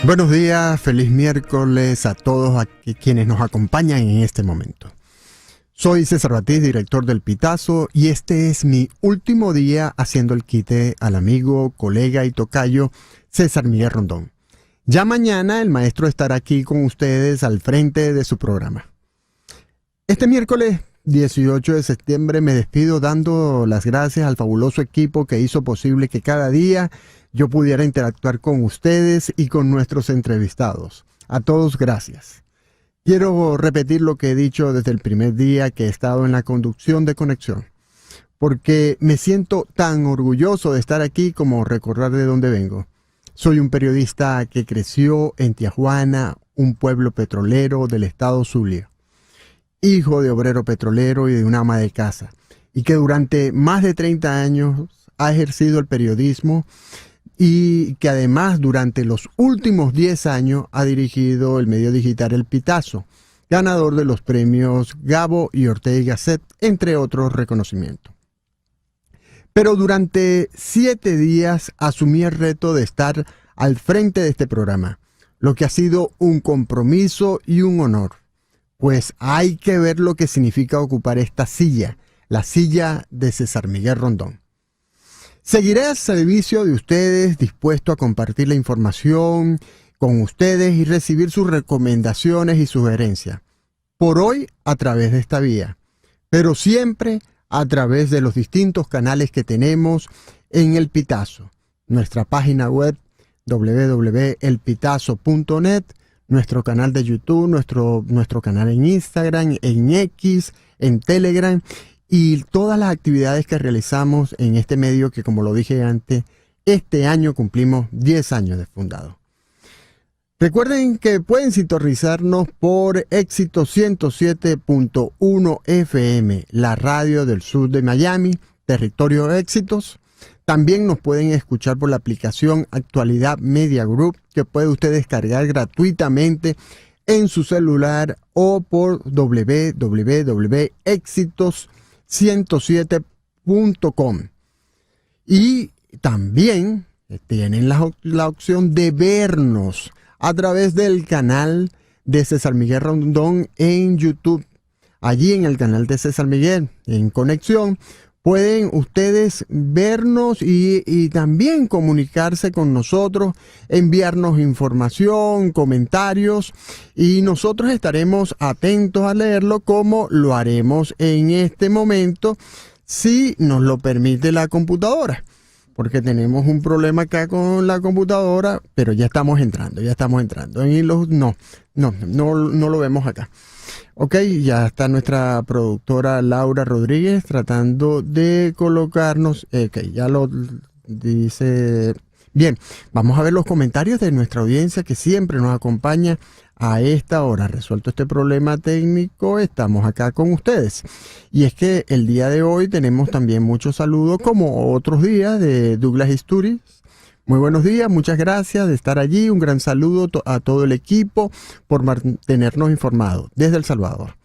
Buenos días, feliz miércoles a todos quienes nos acompañan en este momento. Soy César Batiz, director del Pitazo, y este es mi último día haciendo el quite al amigo, colega y tocayo César Miguel Rondón. Ya mañana el maestro estará aquí con ustedes al frente de su programa. Este miércoles 18 de septiembre me despido dando las gracias al fabuloso equipo que hizo posible que cada día yo pudiera interactuar con ustedes y con nuestros entrevistados. A todos, gracias. Quiero repetir lo que he dicho desde el primer día que he estado en la conducción de Conexión, porque me siento tan orgulloso de estar aquí como recordar de dónde vengo. Soy un periodista que creció en Tijuana, un pueblo petrolero del estado Zulia, hijo de obrero petrolero y de una ama de casa, y que durante más de 30 años ha ejercido el periodismo y que además durante los últimos 10 años ha dirigido el medio digital El Pitazo, ganador de los premios Gabo y Ortega y Gasset, entre otros reconocimientos. Pero durante 7 días asumí el reto de estar al frente de este programa, lo que ha sido un compromiso y un honor, pues hay que ver lo que significa ocupar esta silla, la silla de César Miguel Rondón. Seguiré al servicio de ustedes, dispuesto a compartir la información con ustedes y recibir sus recomendaciones y sugerencias. Por hoy a través de esta vía, pero siempre a través de los distintos canales que tenemos en El Pitazo. Nuestra página web www.elpitazo.net, nuestro canal de YouTube, nuestro canal en Instagram, en X, en Telegram, y todas las actividades que realizamos en este medio que, como lo dije antes, este año cumplimos 10 años de fundado. Recuerden que pueden sintonizarnos por Éxito 107.1 FM, la radio del sur de Miami, territorio Éxitos. También nos pueden escuchar por la aplicación Actualidad Media Group, que puede usted descargar gratuitamente en su celular, o por www.exitos107.com. Y también tienen la opción de vernos a través del canal de César Miguel Rondón en YouTube. Allí en el canal de César Miguel, en Conexión, pueden ustedes vernos y también comunicarse con nosotros, enviarnos información, comentarios, y nosotros estaremos atentos a leerlo, como lo haremos en este momento, si nos lo permite la computadora, porque tenemos un problema acá con la computadora, pero ya estamos entrando. No lo vemos acá. Ok, ya está nuestra productora Laura Rodríguez tratando de colocarnos. Ok, ya lo dice. Bien, vamos a ver los comentarios de nuestra audiencia que siempre nos acompaña a esta hora. Resuelto este problema técnico, estamos acá con ustedes. Y es que el día de hoy tenemos también muchos saludos, como otros días, de Douglas Isturiz. Muy buenos días, muchas gracias de estar allí. Un gran saludo a todo el equipo por mantenernos informados desde El Salvador.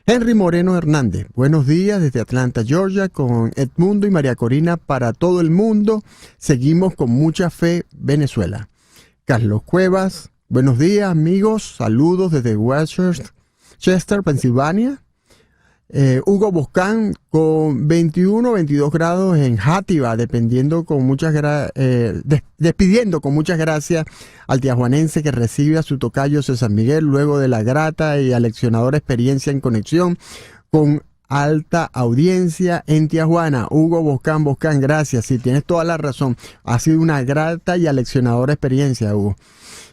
Henry Moreno Hernández, buenos días desde Atlanta, Georgia, con Edmundo y María Corina para todo el mundo. Seguimos con mucha fe, Venezuela. Carlos Cuevas, buenos días amigos, saludos desde Westchester, Pensilvania. Hugo Boscán con 21, 22 grados en Játiva, despidiendo con muchas gracias al tijuanense que recibe a su tocayo César Miguel luego de la grata y aleccionadora experiencia en Conexión con alta audiencia en Tijuana. Hugo Boscán, gracias, sí, tienes toda la razón, ha sido una grata y aleccionadora experiencia, Hugo,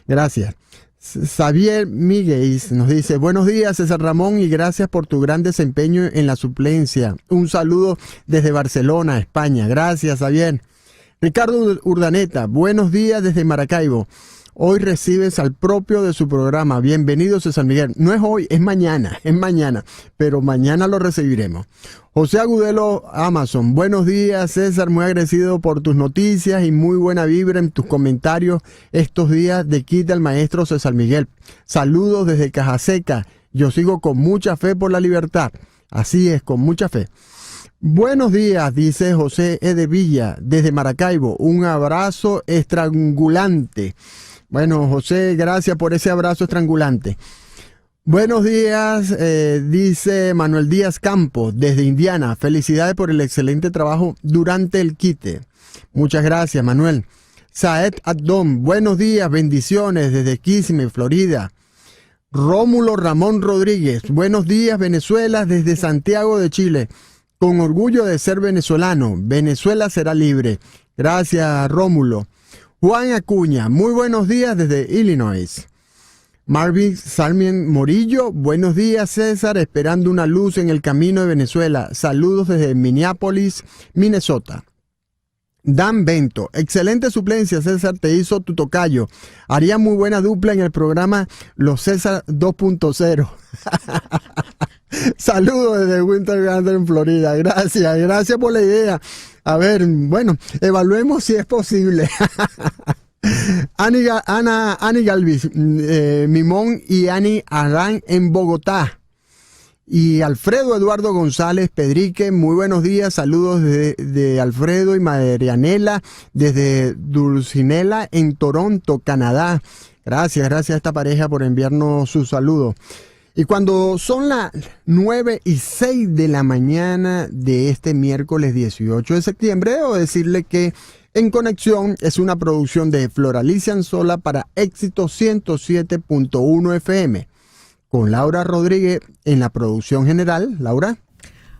gracias. Xavier Miguel nos dice: buenos días César Ramón y gracias por tu gran desempeño en la suplencia. Un saludo desde Barcelona, España. Gracias, Xavier. Ricardo Urdaneta, buenos días desde Maracaibo. Hoy recibes al propio de su programa. Bienvenido, César Miguel. No es hoy, es mañana, pero mañana lo recibiremos. José Agudelo Amazon, buenos días César, muy agradecido por tus noticias y muy buena vibra en tus comentarios estos días de Quita al maestro César Miguel. Saludos desde Cajaseca, yo sigo con mucha fe por la libertad, así es, con mucha fe. Buenos días, dice José E. de Villa, desde Maracaibo, un abrazo estrangulante. Bueno, José, gracias por ese abrazo estrangulante. Buenos días, dice Manuel Díaz Campos, desde Indiana. Felicidades por el excelente trabajo durante el quite. Muchas gracias, Manuel. Saed Abdón, buenos días, bendiciones desde Kissimmee, Florida. Rómulo Ramón Rodríguez, buenos días, Venezuela, desde Santiago de Chile. Con orgullo de ser venezolano, Venezuela será libre. Gracias, Rómulo. Juan Acuña, muy buenos días desde Illinois. Marvin Sarmien Morillo, buenos días, César, esperando una luz en el camino de Venezuela. Saludos desde Minneapolis, Minnesota. Dan Bento, excelente suplencia, César, te hizo tu tocayo. Haría muy buena dupla en el programa Los César 2.0. Saludos desde Winter Garden, Florida. Gracias por la idea. A ver, bueno, evaluemos si es posible. Ani Galvis, Mimón y Ani Arán en Bogotá. Y Alfredo Eduardo González Pedrique, muy buenos días, saludos de Alfredo y Marianela desde Dulcinella en Toronto, Canadá. Gracias a esta pareja por enviarnos sus saludos. Y cuando son las 9:06 de la mañana de este miércoles 18 de septiembre, debo decirle que En Conexión es una producción de Floralicia Anzola para Éxito 107.1 FM. Con Laura Rodríguez en la producción general. Laura.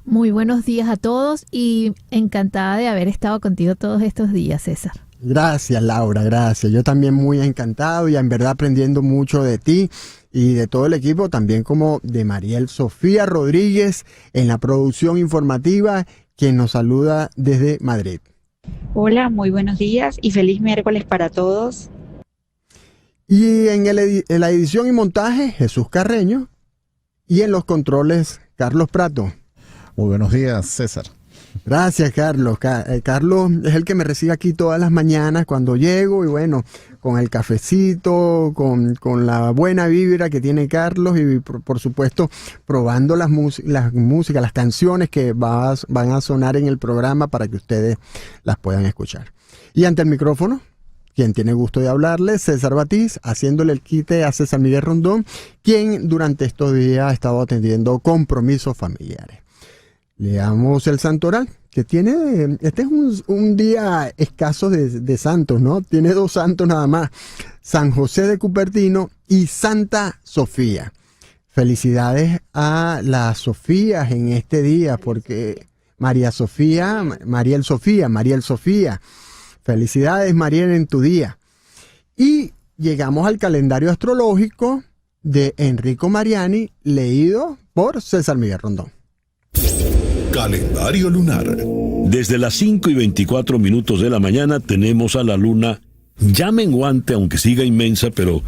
Muy buenos días a todos y encantada de haber estado contigo todos estos días, César. Gracias, Laura, gracias. Yo también muy encantado y en verdad aprendiendo mucho de ti y de todo el equipo, también como de Mariel Sofía Rodríguez en la producción informativa, quien nos saluda desde Madrid. Hola, muy buenos días y feliz miércoles para todos. Y en la edición y montaje, Jesús Carreño, y en los controles, Carlos Prato. Muy buenos días, César. Gracias, Carlos. Carlos es el que me recibe aquí todas las mañanas cuando llego y bueno, con el cafecito, con la buena vibra que tiene Carlos y por supuesto probando las músicas, las canciones que van a sonar en el programa para que ustedes las puedan escuchar. Y ante el micrófono, quien tiene gusto de hablarle, César Batiz, haciéndole el quite a César Miguel Rondón, quien durante estos días ha estado atendiendo compromisos familiares. Leamos el santoral, que tiene, este es un día escaso de santos, ¿no? Tiene 2 santos nada más, San José de Cupertino y Santa Sofía. Felicidades a las Sofías en este día, porque Mariel Sofía. Felicidades, Mariel, en tu día. Y llegamos al calendario astrológico de Enrico Mariani, leído por César Miguel Rondón. Calendario lunar. Desde las 5:24 de la mañana tenemos a la luna ya menguante, aunque siga inmensa, pero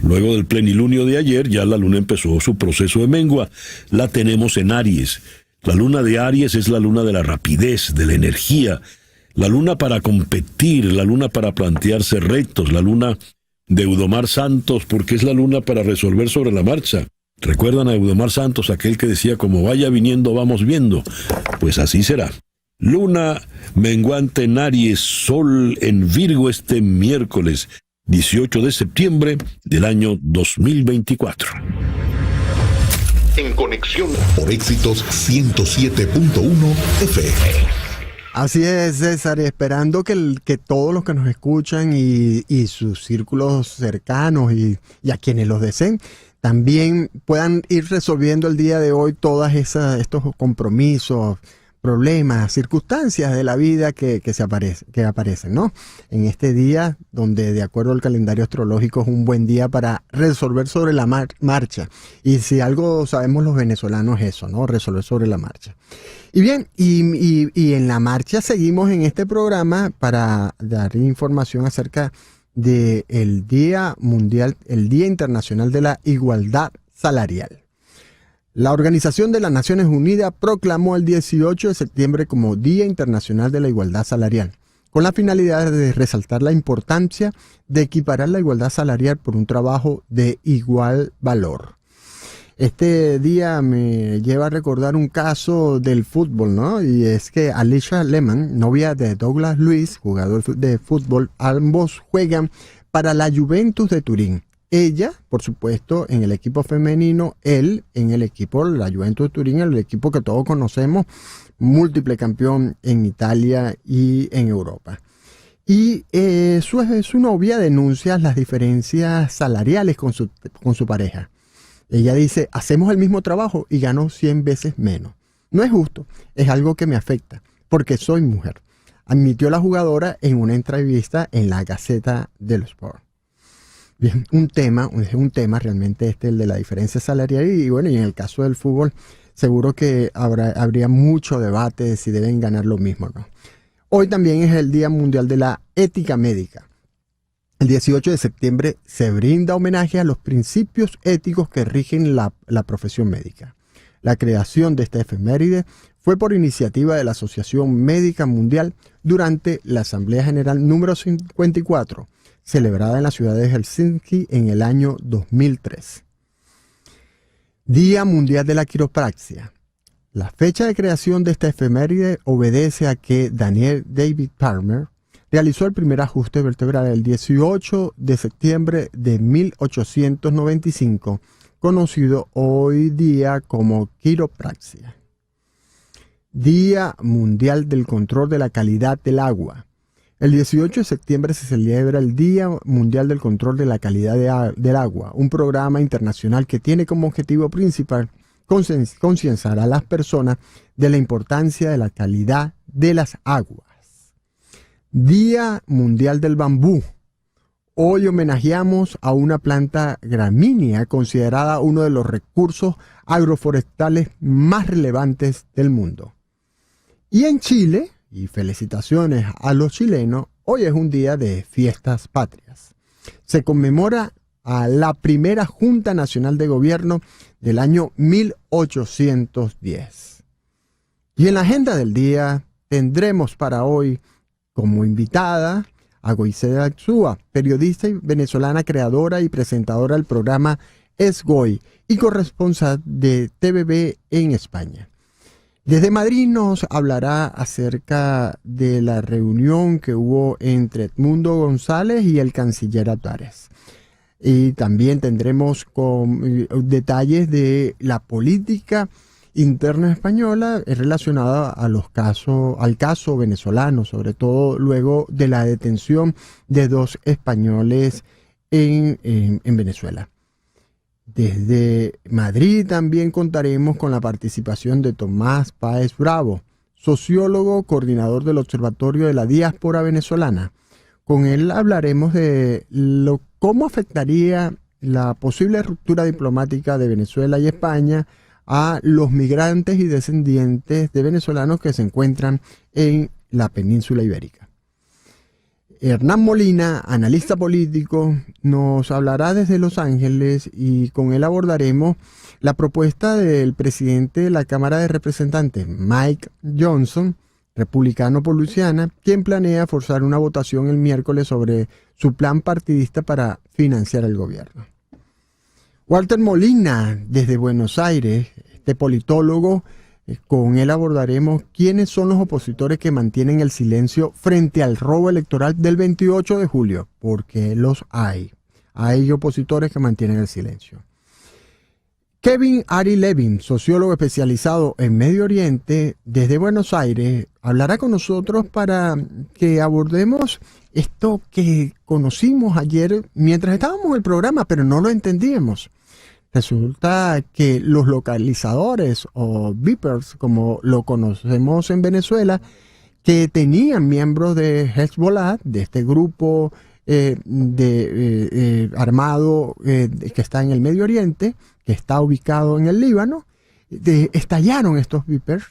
luego del plenilunio de ayer ya la luna empezó su proceso de mengua. La tenemos en Aries. La luna de Aries es la luna de la rapidez, de la energía, la luna para competir, la luna para plantearse retos, la luna de Eudomar Santos, porque es la luna para resolver sobre la marcha. ¿Recuerdan a Eudomar Santos, aquel que decía, como vaya viniendo, vamos viendo? Pues así será. Luna menguante en Aries, Sol en Virgo este miércoles 18 de septiembre del año 2024. En Conexión por Éxitos 107.1 FM. Así es, César, esperando que todos los que nos escuchan y sus círculos cercanos y a quienes los deseen, también puedan ir resolviendo el día de hoy todas estos compromisos, problemas, circunstancias de la vida que aparecen, ¿no? En este día, donde de acuerdo al calendario astrológico es un buen día para resolver sobre la marcha. Y si algo sabemos los venezolanos es eso, ¿no? Resolver sobre la marcha. Y bien, y en la marcha seguimos en este programa para dar información acerca del Día Mundial, el Día Internacional de la Igualdad Salarial. La Organización de las Naciones Unidas proclamó el 18 de septiembre como Día Internacional de la Igualdad Salarial, con la finalidad de resaltar la importancia de equiparar la igualdad salarial por un trabajo de igual valor. Este día me lleva a recordar un caso del fútbol, ¿no? Y es que Alicia Lehmann, novia de Douglas Luiz, jugador de fútbol, ambos juegan para la Juventus de Turín. Ella, por supuesto, en el equipo femenino, él en el equipo, la Juventus de Turín, el equipo que todos conocemos, múltiple campeón en Italia y en Europa. Y su novia denuncia las diferencias salariales con su pareja. Ella dice, hacemos el mismo trabajo y gano 100 veces menos. No es justo, es algo que me afecta, porque soy mujer, admitió la jugadora en una entrevista en la Gaceta dello Sport. Bien, es un tema realmente el de la diferencia salarial y bueno, y en el caso del fútbol seguro que habría mucho debate de si deben ganar lo mismo o no. Hoy también es el Día Mundial de la Ética Médica. El 18 de septiembre se brinda homenaje a los principios éticos que rigen la profesión médica. La creación de esta efeméride fue por iniciativa de la Asociación Médica Mundial durante la Asamblea General número 54, celebrada en la ciudad de Helsinki en el año 2003. Día Mundial de la Quiropraxia. La fecha de creación de esta efeméride obedece a que Daniel David Palmer realizó el primer ajuste vertebral el 18 de septiembre de 1895, conocido hoy día como quiropraxia. Día Mundial del Control de la Calidad del Agua. El 18 de septiembre se celebra el Día Mundial del Control de la Calidad del Agua, un programa internacional que tiene como objetivo principal concienciar a las personas de la importancia de la calidad de las aguas. Día Mundial del Bambú. Hoy homenajeamos a una planta gramínea considerada uno de los recursos agroforestales más relevantes del mundo. Y en Chile, y felicitaciones a los chilenos, hoy es un día de fiestas patrias. Se conmemora a la primera Junta Nacional de Gobierno del año 1810. Y en la agenda del día tendremos para hoy como invitada a Goisela Arzúa, periodista venezolana, creadora y presentadora del programa Es Goy y corresponsal de TVB en España. Desde Madrid nos hablará acerca de la reunión que hubo entre Edmundo González y el canciller Álvarez. Y también tendremos detalles de la política interna española relacionada al caso venezolano, sobre todo luego de la detención de 2 españoles en Venezuela. Desde Madrid también contaremos con la participación de Tomás Páez Bravo, sociólogo, coordinador del Observatorio de la Diáspora Venezolana. Con él hablaremos de cómo afectaría la posible ruptura diplomática de Venezuela y España a los migrantes y descendientes de venezolanos que se encuentran en la península ibérica. Hernán Molina, analista político, nos hablará desde Los Ángeles y con él abordaremos la propuesta del presidente de la Cámara de Representantes, Mike Johnson, republicano por Luisiana, quien planea forzar una votación el miércoles sobre su plan partidista para financiar el gobierno. Walter Molina, desde Buenos Aires, este politólogo, con él abordaremos quiénes son los opositores que mantienen el silencio frente al robo electoral del 28 de julio, porque los hay. Hay opositores que mantienen el silencio. Kevin Ari Levin, sociólogo especializado en Medio Oriente, desde Buenos Aires, hablará con nosotros para que abordemos esto que conocimos ayer mientras estábamos en el programa, pero no lo entendíamos. Resulta que los localizadores o beepers, como lo conocemos en Venezuela, que tenían miembros de Hezbollah, de este grupo armado que está en el Medio Oriente, que está ubicado en el Líbano, estallaron estos beepers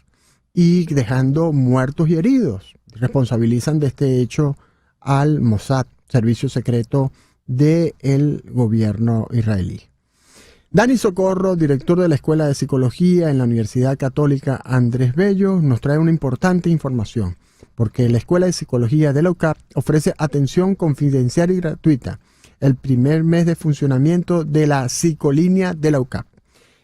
y dejando muertos y heridos. Responsabilizan de este hecho al Mossad, servicio secreto del gobierno israelí. Dani Socorro, director de la Escuela de Psicología en la Universidad Católica Andrés Bello, nos trae una importante información, porque la Escuela de Psicología de la UCAP ofrece atención confidencial y gratuita el primer mes de funcionamiento de la psicolínea de la UCAP.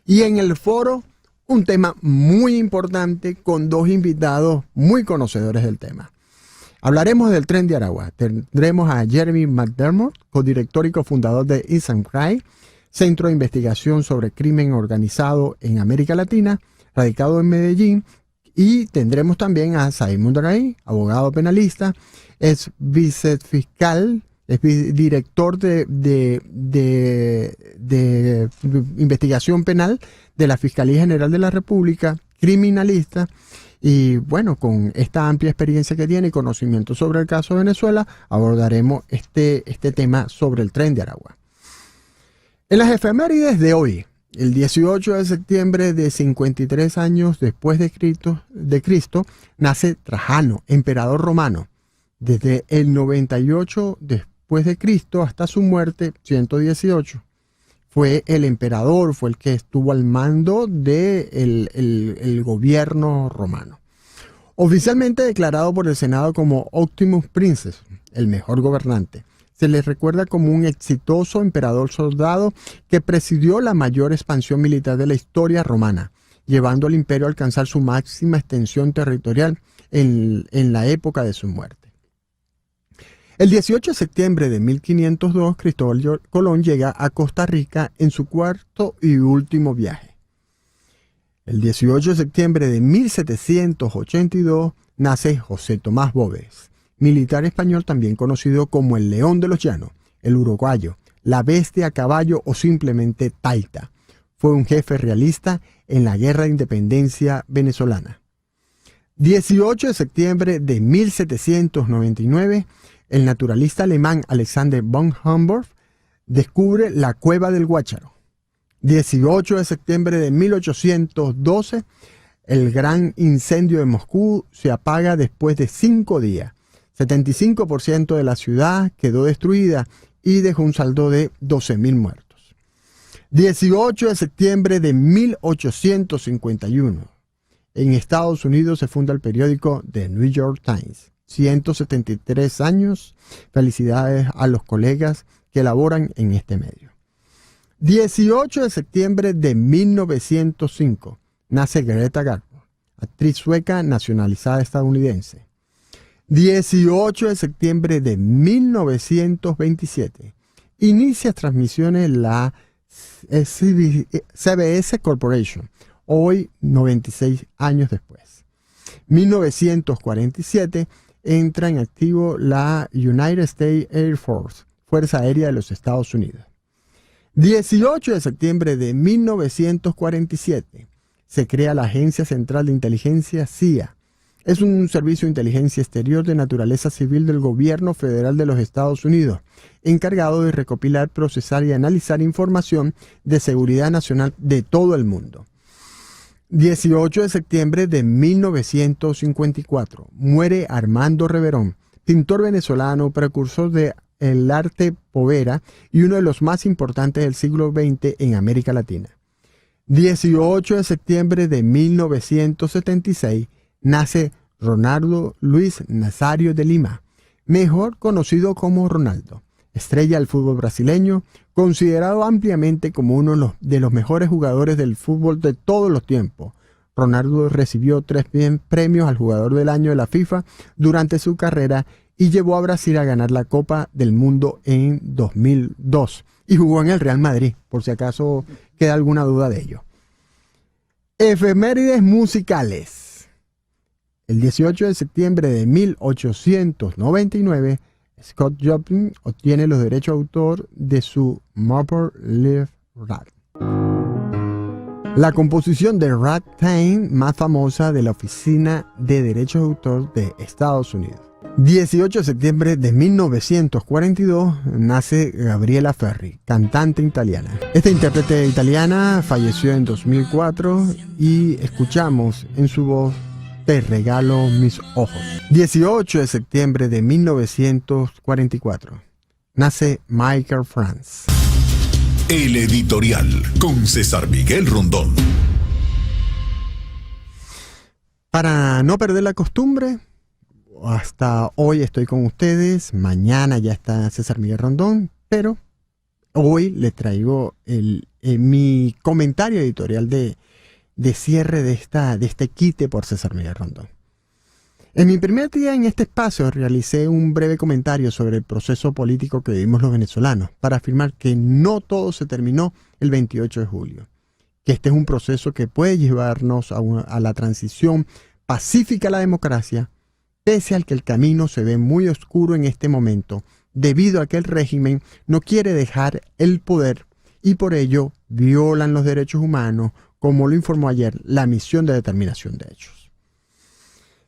Y en el foro, un tema muy importante con 2 invitados muy conocedores del tema. Hablaremos del Tren de Aragua. Tendremos a Jeremy McDermott, codirector y cofundador de Innocent Crime, Centro de Investigación sobre Crimen Organizado en América Latina, radicado en Medellín. Y tendremos también a Simon Dray, abogado penalista, es vicefiscal, es director de investigación penal de la Fiscalía General de la República, criminalista. Y bueno, con esta amplia experiencia que tiene y conocimiento sobre el caso de Venezuela, abordaremos este tema sobre el Tren de Aragua. En las efemérides de hoy, el 18 de septiembre de 53 años después de Cristo, nace Trajano, emperador romano. Desde el 98 después de Cristo hasta su muerte, 118. Fue el emperador, fue el que estuvo al mando del gobierno romano. Oficialmente declarado por el Senado como Optimus Princeps, el mejor gobernante. Se le recuerda como un exitoso emperador soldado que presidió la mayor expansión militar de la historia romana, llevando al imperio a alcanzar su máxima extensión territorial en la época de su muerte. El 18 de septiembre de 1502, Cristóbal Colón llega a Costa Rica en su cuarto y último viaje. El 18 de septiembre de 1782 nace José Tomás Boves, militar español también conocido como el León de los Llanos, el uruguayo, la bestia a caballo o simplemente Taita. Fue un jefe realista en la Guerra de Independencia venezolana. 18 de septiembre de 1799, el naturalista alemán Alexander von Humboldt descubre la Cueva del Guácharo. 18 de septiembre de 1812, el gran incendio de Moscú se apaga después de 5 días. 75% de la ciudad quedó destruida y dejó un saldo de 12.000 muertos. 18 de septiembre de 1851, en Estados Unidos se funda el periódico The New York Times. 173 años. Felicidades a los colegas que laboran en este medio. 18 de septiembre de 1905 nace Greta Garbo, actriz sueca nacionalizada estadounidense. 18 de septiembre de 1927 inicia transmisiones la CBS Corporation, hoy 96 años después. 1947 entra en activo la United States Air Force, Fuerza Aérea de los Estados Unidos. 18 de septiembre de 1947 se crea la Agencia Central de Inteligencia CIA. Es un servicio de inteligencia exterior de naturaleza civil del Gobierno Federal de los Estados Unidos, encargado de recopilar, procesar y analizar información de seguridad nacional de todo el mundo. 18 de septiembre de 1954, muere Armando Reverón, pintor venezolano, precursor del arte povera y uno de los más importantes del siglo XX en América Latina. 18 de septiembre de 1976, nace Ronaldo Luis Nazario de Lima, mejor conocido como Ronaldo, estrella del fútbol brasileño, considerado ampliamente como uno de los mejores jugadores del fútbol de todos los tiempos. Ronaldo recibió 3 premios al jugador del año de la FIFA durante su carrera y llevó a Brasil a ganar la Copa del Mundo en 2002. Y jugó en el Real Madrid, por si acaso queda alguna duda de ello. Efemérides musicales. El 18 de septiembre de 1899, Scott Joplin obtiene los derechos de autor de su Maple Leaf Rat. La composición de Ragtime más famosa de la Oficina de Derechos de Autor de Estados Unidos. 18 de septiembre de 1942 nace Gabriela Ferri, cantante italiana. Esta intérprete italiana falleció en 2004 y escuchamos en su voz Te regalo mis ojos. 18 de septiembre de 1944 nace Michael Franz. El editorial con César Miguel Rondón. Para no perder la costumbre, hasta hoy estoy con ustedes, mañana ya está César Miguel Rondón, pero hoy les traigo mi comentario editorial de cierre de este quite por César Miguel Rondón. En mi primer día en este espacio realicé un breve comentario sobre el proceso político que vivimos los venezolanos para afirmar que no todo se terminó el 28 de julio, que este es un proceso que puede llevarnos a la transición pacífica a la democracia, pese al que el camino se ve muy oscuro en este momento, debido a que el régimen no quiere dejar el poder y por ello violan los derechos humanos, como lo informó ayer la Misión de Determinación de Hechos.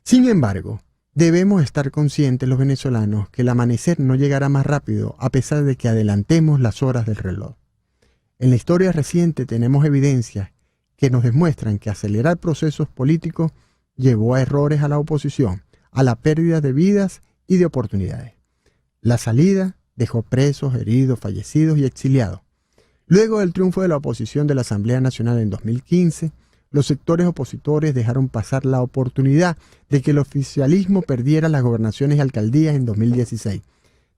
Sin embargo, debemos estar conscientes los venezolanos que el amanecer no llegará más rápido a pesar de que adelantemos las horas del reloj. En la historia reciente tenemos evidencias que nos demuestran que acelerar procesos políticos llevó a errores a la oposición, a la pérdida de vidas y de oportunidades. La salida dejó presos, heridos, fallecidos y exiliados. Luego del triunfo de la oposición de la Asamblea Nacional en 2015, los sectores opositores dejaron pasar la oportunidad de que el oficialismo perdiera las gobernaciones y alcaldías en 2016,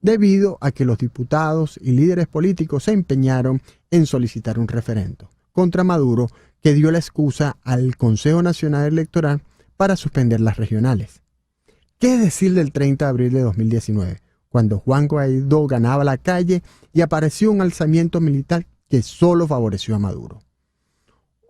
debido a que los diputados y líderes políticos se empeñaron en solicitar un referendo contra Maduro, que dio la excusa al Consejo Nacional Electoral para suspender las regionales. ¿Qué decir del 30 de abril de 2019, cuando Juan Guaidó ganaba la calle y apareció un alzamiento militar que solo favoreció a Maduro?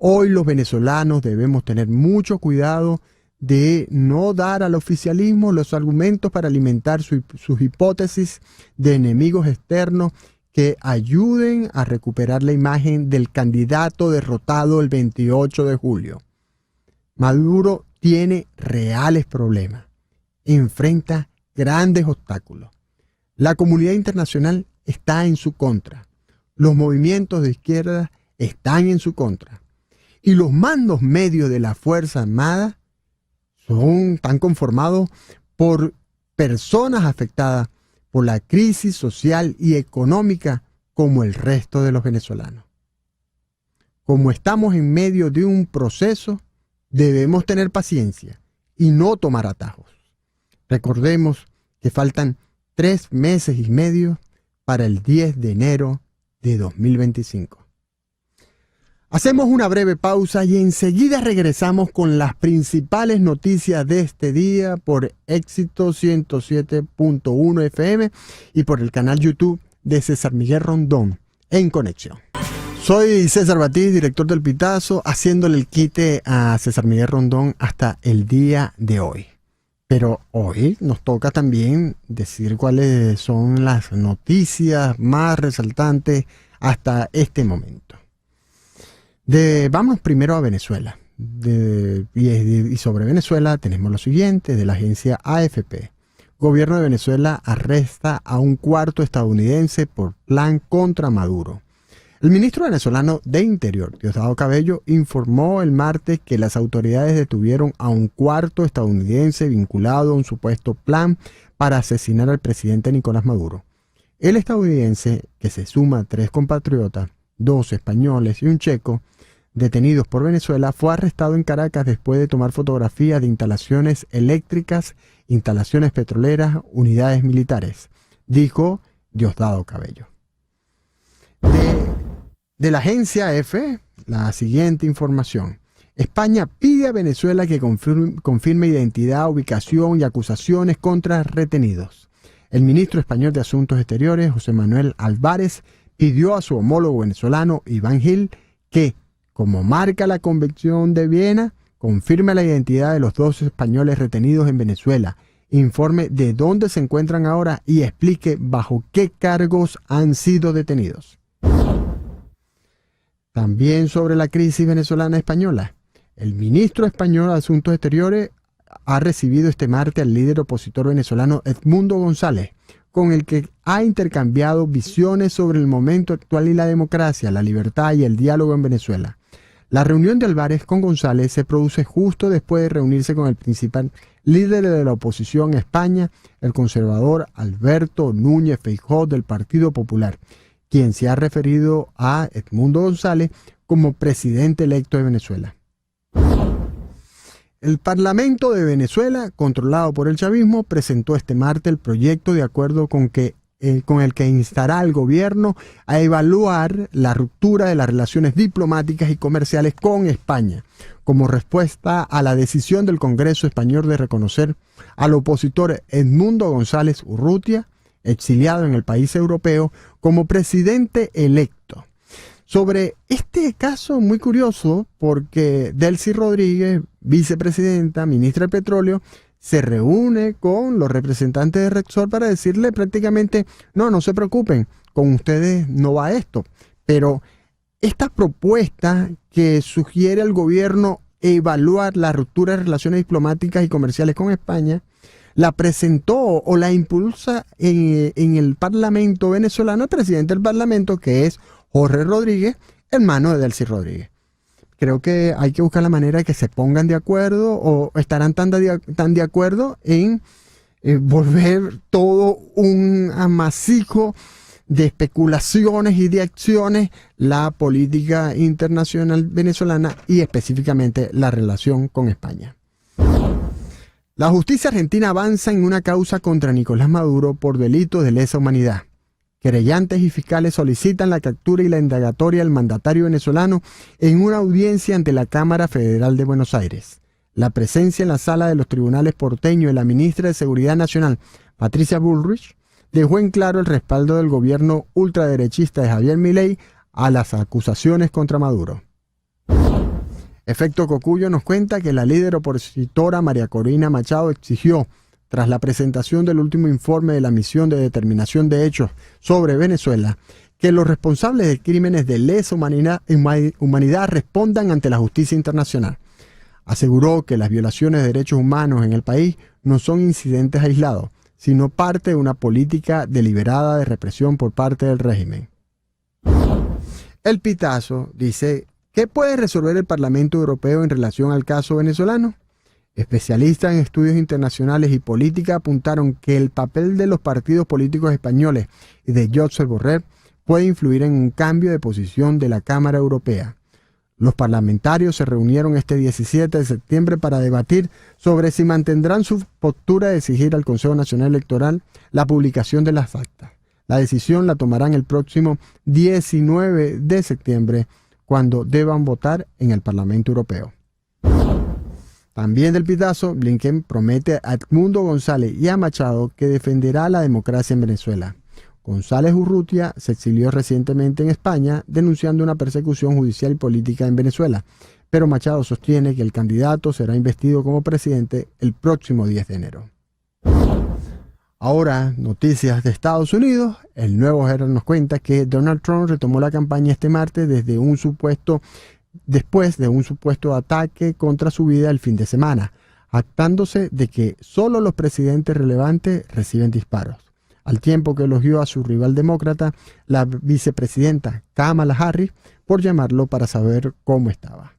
Hoy los venezolanos debemos tener mucho cuidado de no dar al oficialismo los argumentos para alimentar sus hipótesis de enemigos externos que ayuden a recuperar la imagen del candidato derrotado el 28 de julio. Maduro tiene reales problemas, enfrenta grandes obstáculos. La comunidad internacional está en su contra, los movimientos de izquierda están en su contra. Y los mandos medios de la Fuerza Armada están conformados por personas afectadas por la crisis social y económica como el resto de los venezolanos. Como estamos en medio de un proceso, debemos tener paciencia y no tomar atajos. Recordemos que faltan 3 meses y medio para el 10 de enero de 2025. Hacemos una breve pausa y enseguida regresamos con las principales noticias de este día por Éxito 107.1 FM y por el canal YouTube de César Miguel Rondón en Conexión. Soy César Batiz, director del Pitazo, haciéndole el quite a César Miguel Rondón hasta el día de hoy. Pero hoy nos toca también decir cuáles son las noticias más resaltantes hasta este momento. Vamos primero a Venezuela. Y sobre Venezuela tenemos lo siguiente de la agencia AFP. Gobierno de Venezuela arresta a un cuarto estadounidense por plan contra Maduro. El ministro venezolano de Interior, Diosdado Cabello, informó el martes que las autoridades detuvieron a un cuarto estadounidense vinculado a un supuesto plan para asesinar al presidente Nicolás Maduro. El estadounidense, que se suma a 3 compatriotas, 2 españoles y un checo, detenidos por Venezuela, fue arrestado en Caracas después de tomar fotografías de instalaciones eléctricas, instalaciones petroleras, unidades militares, dijo Diosdado Cabello. De la agencia EFE, la siguiente información. España pide a Venezuela que confirme identidad, ubicación y acusaciones contra retenidos. El ministro español de Asuntos Exteriores, José Manuel Álvarez, pidió a su homólogo venezolano, Iván Gil, que, como marca la Convención de Viena, confirme la identidad de los 2 españoles retenidos en Venezuela, informe de dónde se encuentran ahora y explique bajo qué cargos han sido detenidos. También sobre la crisis venezolana española. El ministro español de Asuntos Exteriores ha recibido este martes al líder opositor venezolano Edmundo González, con el que ha intercambiado visiones sobre el momento actual y la democracia, la libertad y el diálogo en Venezuela. La reunión de Álvarez con González se produce justo después de reunirse con el principal líder de la oposición en España, el conservador Alberto Núñez Feijóo del Partido Popular, quien se ha referido a Edmundo González como presidente electo de Venezuela. El Parlamento de Venezuela, controlado por el chavismo, presentó este martes el proyecto de acuerdo con que con el que instará al gobierno a evaluar la ruptura de las relaciones diplomáticas y comerciales con España, como respuesta a la decisión del Congreso español de reconocer al opositor Edmundo González Urrutia, exiliado en el país europeo, como presidente electo. Sobre este caso muy curioso, porque Delcy Rodríguez, vicepresidenta, ministra de Petróleo, se reúne con los representantes de Repsol para decirle prácticamente, no se preocupen, con ustedes no va esto. Pero esta propuesta que sugiere al gobierno evaluar la ruptura de relaciones diplomáticas y comerciales con España, la presentó o la impulsa en el Parlamento venezolano el presidente del Parlamento, que es Jorge Rodríguez, hermano de Delcy Rodríguez. Creo que hay que buscar la manera de que se pongan de acuerdo o estarán tan de acuerdo en volver todo un amasijo de especulaciones y de acciones la política internacional venezolana y específicamente la relación con España. La justicia argentina avanza en una causa contra Nicolás Maduro por delitos de lesa humanidad. Querellantes y fiscales solicitan la captura y la indagatoria del mandatario venezolano en una audiencia ante la Cámara Federal de Buenos Aires. La presencia en la sala de los tribunales porteños de la ministra de Seguridad Nacional, Patricia Bullrich, dejó en claro el respaldo del gobierno ultraderechista de Javier Milei a las acusaciones contra Maduro. Efecto Cocuyo nos cuenta que la líder opositora María Corina Machado exigió, tras la presentación del último informe de la Misión de Determinación de Hechos sobre Venezuela, que los responsables de crímenes de lesa humanidad respondan ante la justicia internacional. Aseguró que las violaciones de derechos humanos en el país no son incidentes aislados, sino parte de una política deliberada de represión por parte del régimen. El Pitazo dice, ¿qué puede resolver el Parlamento Europeo en relación al caso venezolano? Especialistas en estudios internacionales y política apuntaron que el papel de los partidos políticos españoles y de Josep Borrell puede influir en un cambio de posición de la Cámara Europea. Los parlamentarios se reunieron este 17 de septiembre para debatir sobre si mantendrán su postura de exigir al Consejo Nacional Electoral la publicación de las actas. La decisión la tomarán el próximo 19 de septiembre, cuando deban votar en el Parlamento Europeo. También del Pitazo, Blinken promete a Edmundo González y a Machado que defenderá la democracia en Venezuela. González Urrutia se exilió recientemente en España denunciando una persecución judicial y política en Venezuela, pero Machado sostiene que el candidato será investido como presidente el próximo 10 de enero. Ahora, noticias de Estados Unidos. El Nuevo Herald nos cuenta que Donald Trump retomó la campaña este martes después de un supuesto ataque contra su vida el fin de semana, jactándose de que solo los presidentes relevantes reciben disparos, al tiempo que elogió a su rival demócrata, la vicepresidenta Kamala Harris, por llamarlo para saber cómo estaba.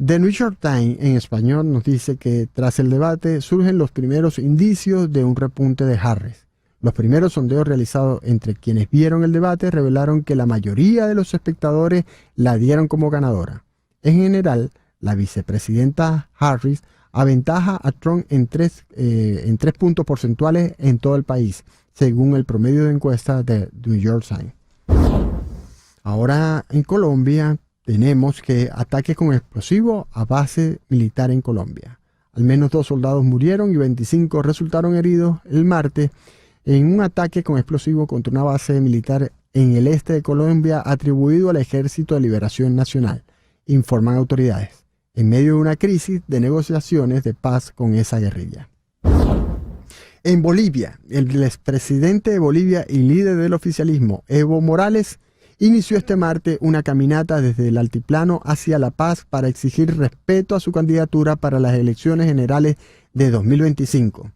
The New York Times en español nos dice que tras el debate surgen los primeros indicios de un repunte de Harris. Los primeros sondeos realizados entre quienes vieron el debate revelaron que la mayoría de los espectadores la dieron como ganadora. En general, la vicepresidenta Harris aventaja a Trump en 3 puntos porcentuales en todo el país, según el promedio de encuesta de New York Times. Ahora en Colombia tenemos que ataques con explosivos a base militar en Colombia. Al menos 2 soldados murieron y 25 resultaron heridos el martes en un ataque con explosivo contra una base militar en el este de Colombia atribuido al Ejército de Liberación Nacional, informan autoridades, en medio de una crisis de negociaciones de paz con esa guerrilla. En Bolivia, el expresidente de Bolivia y líder del oficialismo, Evo Morales, inició este martes una caminata desde el altiplano hacia la paz para exigir respeto a su candidatura para las elecciones generales de 2025.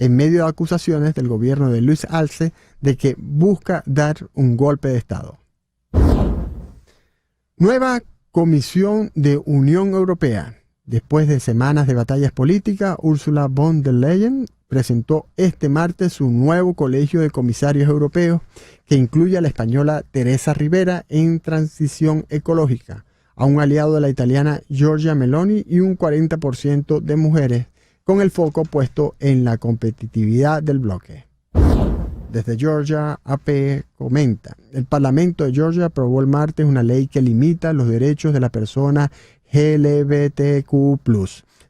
En medio de acusaciones del gobierno de Luis Arce de que busca dar un golpe de Estado. Nueva Comisión de Unión Europea. Después de semanas de batallas políticas, Ursula von der Leyen presentó este martes su nuevo colegio de comisarios europeos, que incluye a la española Teresa Rivera en transición ecológica, a un aliado de la italiana Giorgia Meloni y un 40% de mujeres, con el foco puesto en la competitividad del bloque. Desde Georgia, AP comenta, el Parlamento de Georgia aprobó el martes una ley que limita los derechos de las personas LGBTQ+,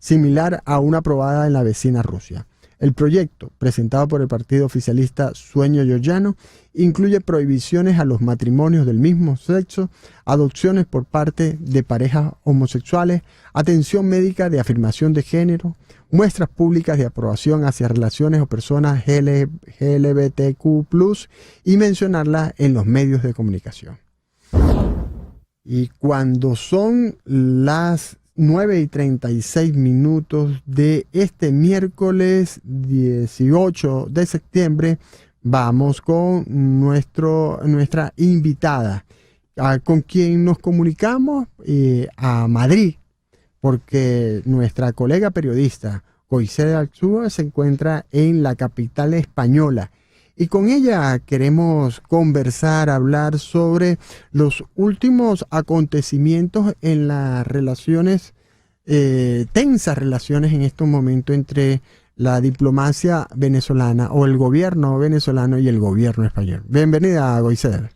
similar a una aprobada en la vecina Rusia. El proyecto, presentado por el partido oficialista Sueño Georgiano, incluye prohibiciones a los matrimonios del mismo sexo, adopciones por parte de parejas homosexuales, atención médica de afirmación de género, muestras públicas de aprobación hacia relaciones o personas LGBTQ+, y mencionarlas en los medios de comunicación. Y cuando son las 9:36 de este miércoles 18 de septiembre, vamos con nuestra invitada, con quien nos comunicamos a Madrid, porque nuestra colega periodista Goize Alzúa se encuentra en la capital española. Y con ella queremos hablar sobre los últimos acontecimientos en las relaciones, tensas relaciones en estos momentos entre la diplomacia venezolana o el gobierno venezolano y el gobierno español. Bienvenida, Goize.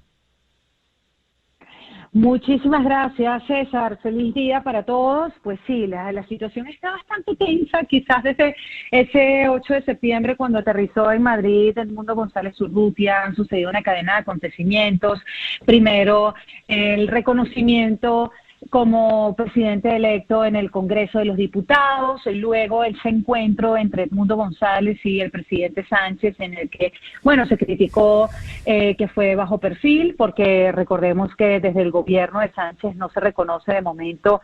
Muchísimas gracias, César. Feliz día para todos. Pues sí, la situación está bastante tensa, quizás desde ese 8 de septiembre cuando aterrizó en Madrid Edmundo González Urrutia. Han sucedido una cadena de acontecimientos. Primero, el reconocimiento como presidente electo en el Congreso de los Diputados, luego ese encuentro entre Edmundo González y el presidente Sánchez en el que, bueno, se criticó que fue bajo perfil, porque recordemos que desde el gobierno de Sánchez no se reconoce de momento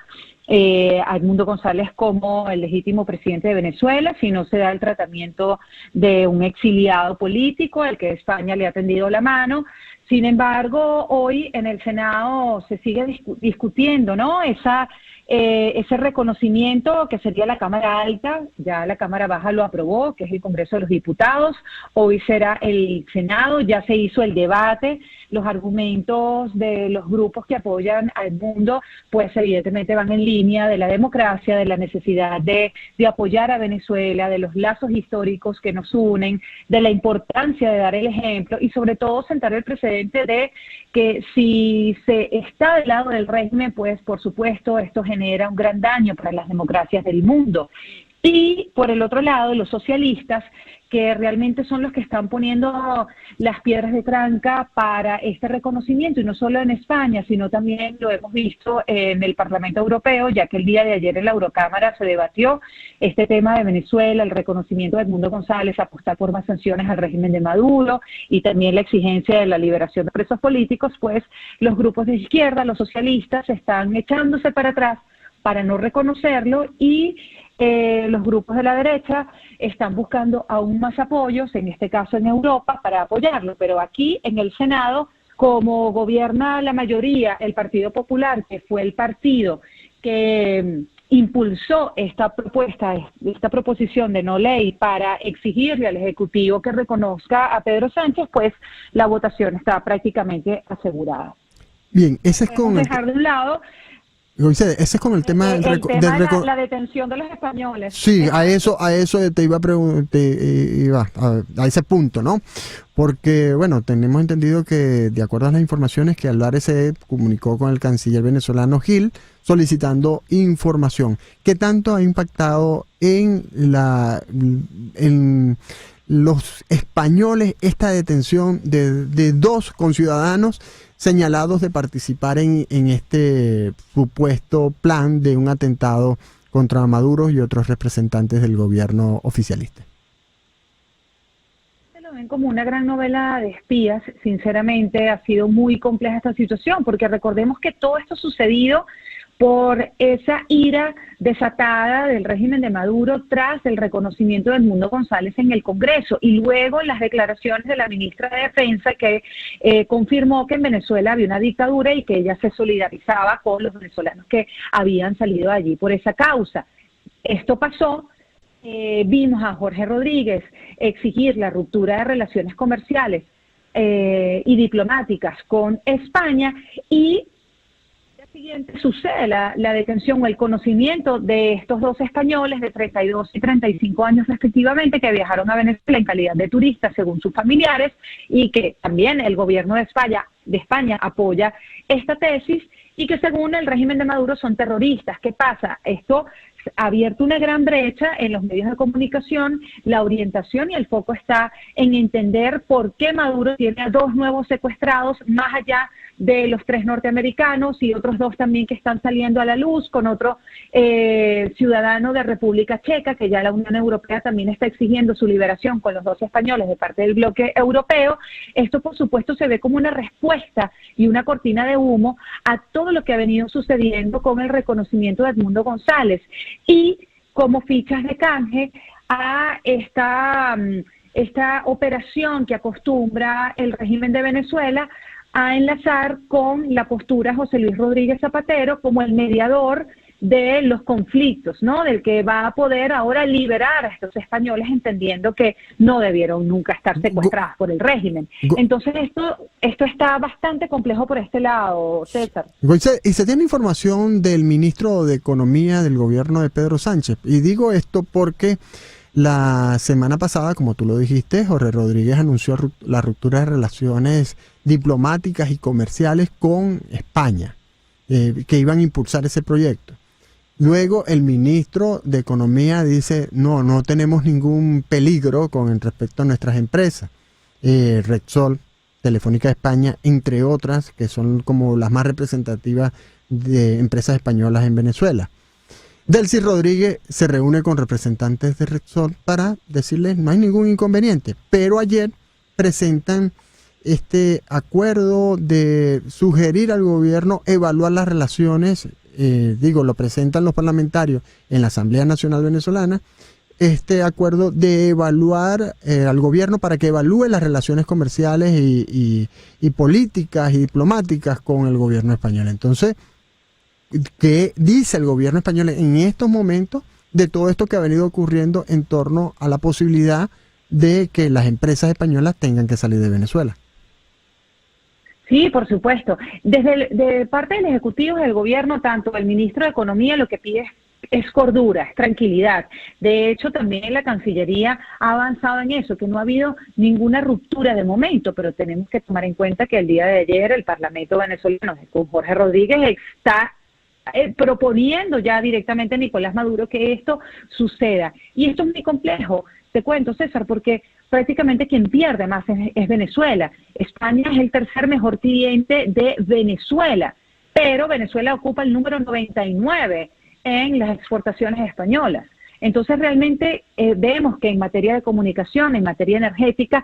a Edmundo González como el legítimo presidente de Venezuela, sino se da el tratamiento de un exiliado político al que España le ha tendido la mano. Sin embargo, hoy en el Senado se sigue discutiendo, ¿no? Ese reconocimiento que sería la Cámara Alta, ya la Cámara Baja lo aprobó, que es el Congreso de los Diputados. Hoy será el Senado, ya se hizo el debate. Los argumentos de los grupos que apoyan a Edmundo, pues evidentemente van en línea de la democracia, de la necesidad de apoyar a Venezuela, de los lazos históricos que nos unen, de la importancia de dar el ejemplo y sobre todo sentar el precedente de que si se está del lado del régimen, pues por supuesto esto genera un gran daño para las democracias del mundo. Y por el otro lado, los socialistas, que realmente son los que están poniendo las piedras de tranca para este reconocimiento, y no solo en España, sino también lo hemos visto en el Parlamento Europeo, ya que el día de ayer en la Eurocámara se debatió este tema de Venezuela, el reconocimiento de Edmundo González, apostar por más sanciones al régimen de Maduro y también la exigencia de la liberación de presos políticos. Pues los grupos de izquierda, los socialistas, están echándose para atrás para no reconocerlo, y los grupos de la derecha están buscando aún más apoyos, en este caso en Europa, para apoyarlo. Pero aquí en el Senado, como gobierna la mayoría el Partido Popular, que fue el partido que impulsó esta proposición de no ley para exigirle al Ejecutivo que reconozca a Pedro Sánchez, pues la votación está prácticamente asegurada. Bien, ese es como dejar de un lado ese es como el tema la detención de los españoles. Sí, a eso te iba a preguntar, a ese punto, ¿no? Porque, bueno, tenemos entendido que, de acuerdo a las informaciones, que Álvarez se comunicó con el canciller venezolano Gil solicitando información. ¿Qué tanto ha impactado en los españoles esta detención de dos conciudadanos señalados de participar en este supuesto plan de un atentado contra Maduro y otros representantes del gobierno oficialista? Se lo ven como una gran novela de espías. Sinceramente ha sido muy compleja esta situación, porque recordemos que todo esto ha sucedido por esa ira desatada del régimen de Maduro tras el reconocimiento de Edmundo González en el Congreso, y luego las declaraciones de la ministra de Defensa, que confirmó que en Venezuela había una dictadura y que ella se solidarizaba con los venezolanos que habían salido allí por esa causa. Esto pasó. Vimos a Jorge Rodríguez exigir la ruptura de relaciones comerciales y diplomáticas con España, y siguiente sucede la detención o el conocimiento de estos dos españoles de 32 y 35 años respectivamente que viajaron a Venezuela en calidad de turistas según sus familiares y que también el gobierno de España apoya esta tesis y que según el régimen de Maduro son terroristas. ¿Qué pasa? Esto ha abierto una gran brecha en los medios de comunicación, la orientación y el foco está en entender por qué Maduro tiene a dos nuevos secuestrados más allá de los 3 norteamericanos y otros 2 también que están saliendo a la luz, con otro ciudadano de República Checa, que ya la Unión Europea también está exigiendo su liberación con los 2 españoles de parte del bloque europeo. Esto, por supuesto, se ve como una respuesta y una cortina de humo a todo lo que ha venido sucediendo con el reconocimiento de Edmundo González y como fichas de canje a esta operación que acostumbra el régimen de Venezuela a enlazar con la postura de José Luis Rodríguez Zapatero como el mediador de los conflictos, ¿no? Del que va a poder ahora liberar a estos españoles entendiendo que no debieron nunca estar secuestrados por el régimen. Entonces esto está bastante complejo por este lado, César. Y se tiene información del ministro de Economía del gobierno de Pedro Sánchez. Y digo esto porque la semana pasada, como tú lo dijiste, Jorge Rodríguez anunció la ruptura de relaciones diplomáticas y comerciales con España, que iban a impulsar ese proyecto. Luego el ministro de Economía dice, no tenemos ningún peligro con respecto a nuestras empresas. Repsol, Telefónica de España, entre otras, que son como las más representativas de empresas españolas en Venezuela. Delcy Rodríguez se reúne con representantes de Repsol para decirles no hay ningún inconveniente, pero ayer presentan este acuerdo de sugerir al gobierno evaluar las relaciones, lo presentan los parlamentarios en la Asamblea Nacional Venezolana, este acuerdo de evaluar al gobierno para que evalúe las relaciones comerciales y políticas y diplomáticas con el gobierno español. Entonces, ¿qué dice el gobierno español en estos momentos de todo esto que ha venido ocurriendo en torno a la posibilidad de que las empresas españolas tengan que salir de Venezuela? Sí, por supuesto. De parte del Ejecutivo y del Gobierno, tanto el ministro de Economía lo que pide es cordura, es tranquilidad. De hecho, también la Cancillería ha avanzado en eso, que no ha habido ninguna ruptura de momento, pero tenemos que tomar en cuenta que el día de ayer el Parlamento venezolano, con Jorge Rodríguez, está proponiendo ya directamente a Nicolás Maduro que esto suceda. Y esto es muy complejo, te cuento, César, porque prácticamente quien pierde más es Venezuela. España es el tercer mejor cliente de Venezuela, pero Venezuela ocupa el número 99 en las exportaciones españolas. Entonces realmente vemos que en materia de comunicación, en materia energética,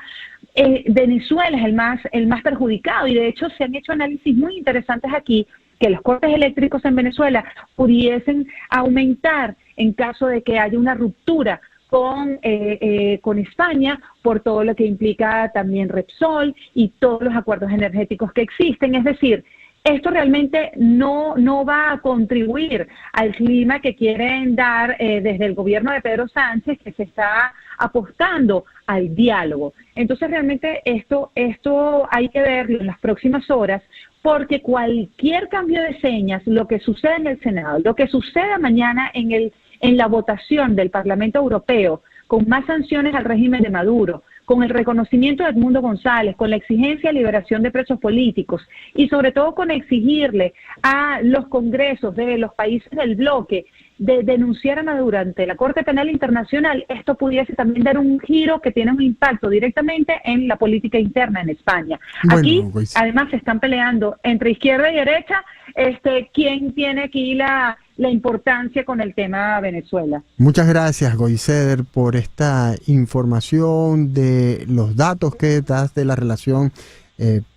Venezuela es el más perjudicado y de hecho se han hecho análisis muy interesantes aquí que los cortes eléctricos en Venezuela pudiesen aumentar en caso de que haya una ruptura con España por todo lo que implica también Repsol y todos los acuerdos energéticos que existen. Es decir, esto realmente no va a contribuir al clima que quieren dar desde el gobierno de Pedro Sánchez, que se está apostando al diálogo. Entonces realmente esto hay que verlo en las próximas horas, porque cualquier cambio de señas, lo que suceda en el Senado, lo que suceda mañana en la votación del Parlamento Europeo, con más sanciones al régimen de Maduro, con el reconocimiento de Edmundo González, con la exigencia de liberación de presos políticos y sobre todo con exigirle a los congresos de los países del bloque de denunciar a Maduro ante la Corte Penal Internacional, esto pudiese también dar un giro que tiene un impacto directamente en la política interna en España. Bueno, aquí, además, se están peleando entre izquierda y derecha, quién tiene aquí la importancia con el tema Venezuela. Muchas gracias, Goiceder, por esta información de los datos que das de la relación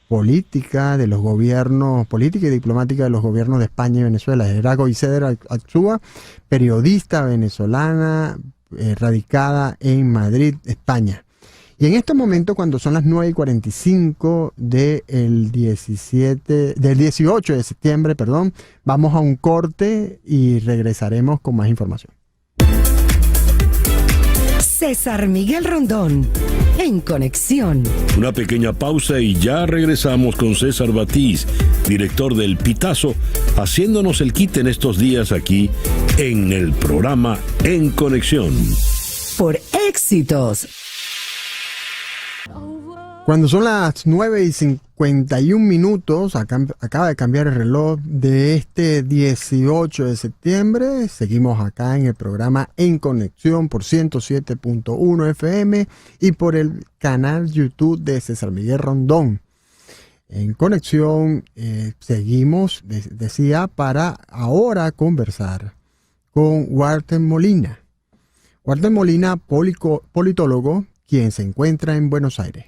política de los gobiernos, política y diplomática de los gobiernos de España y Venezuela. Era Goiceder Atzúa, periodista venezolana radicada en Madrid, España. Y en este momento, cuando son las 9:45 del 18 de septiembre, vamos a un corte y regresaremos con más información. César Miguel Rondón, En Conexión. Una pequeña pausa y ya regresamos con César Batiz, director del Pitazo, haciéndonos el quite en estos días aquí en el programa En Conexión. Por Éxitos. Cuando son las 9:51, acaba de cambiar el reloj de este 18 de septiembre. Seguimos acá en el programa En Conexión por 107.1 FM y por el canal YouTube de César Miguel Rondón. En Conexión seguimos, decía, para ahora conversar con Walter Molina. Walter Molina, politólogo, quien se encuentra en Buenos Aires.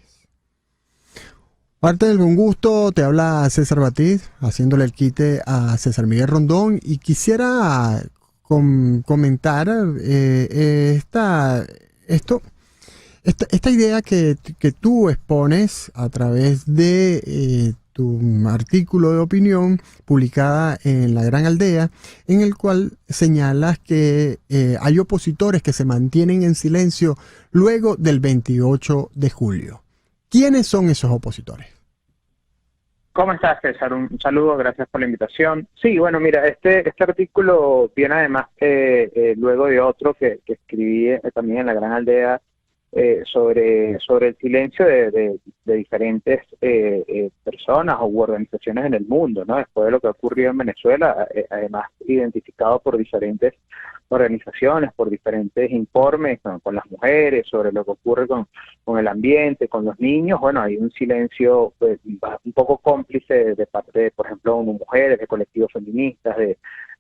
Walter, con gusto, te habla César Batiz, haciéndole el quite a César Miguel Rondón, y quisiera comentar esta idea que tú expones a través de tu artículo de opinión publicada en La Gran Aldea, en el cual señalas que hay opositores que se mantienen en silencio luego del 28 de julio. ¿Quiénes son esos opositores? ¿Cómo estás, César? Un saludo, gracias por la invitación. Sí, bueno, mira, este artículo viene además luego de otro que escribí también en La Gran Aldea sobre el silencio de diferentes personas u organizaciones en el mundo, ¿no? Después de lo que ha ocurrido en Venezuela, además identificado por diferentes organizaciones, por diferentes informes con las mujeres, sobre lo que ocurre con el ambiente, con los niños. Bueno, hay un silencio un poco cómplice de parte de, por ejemplo, ONU Mujeres, de colectivos feministas,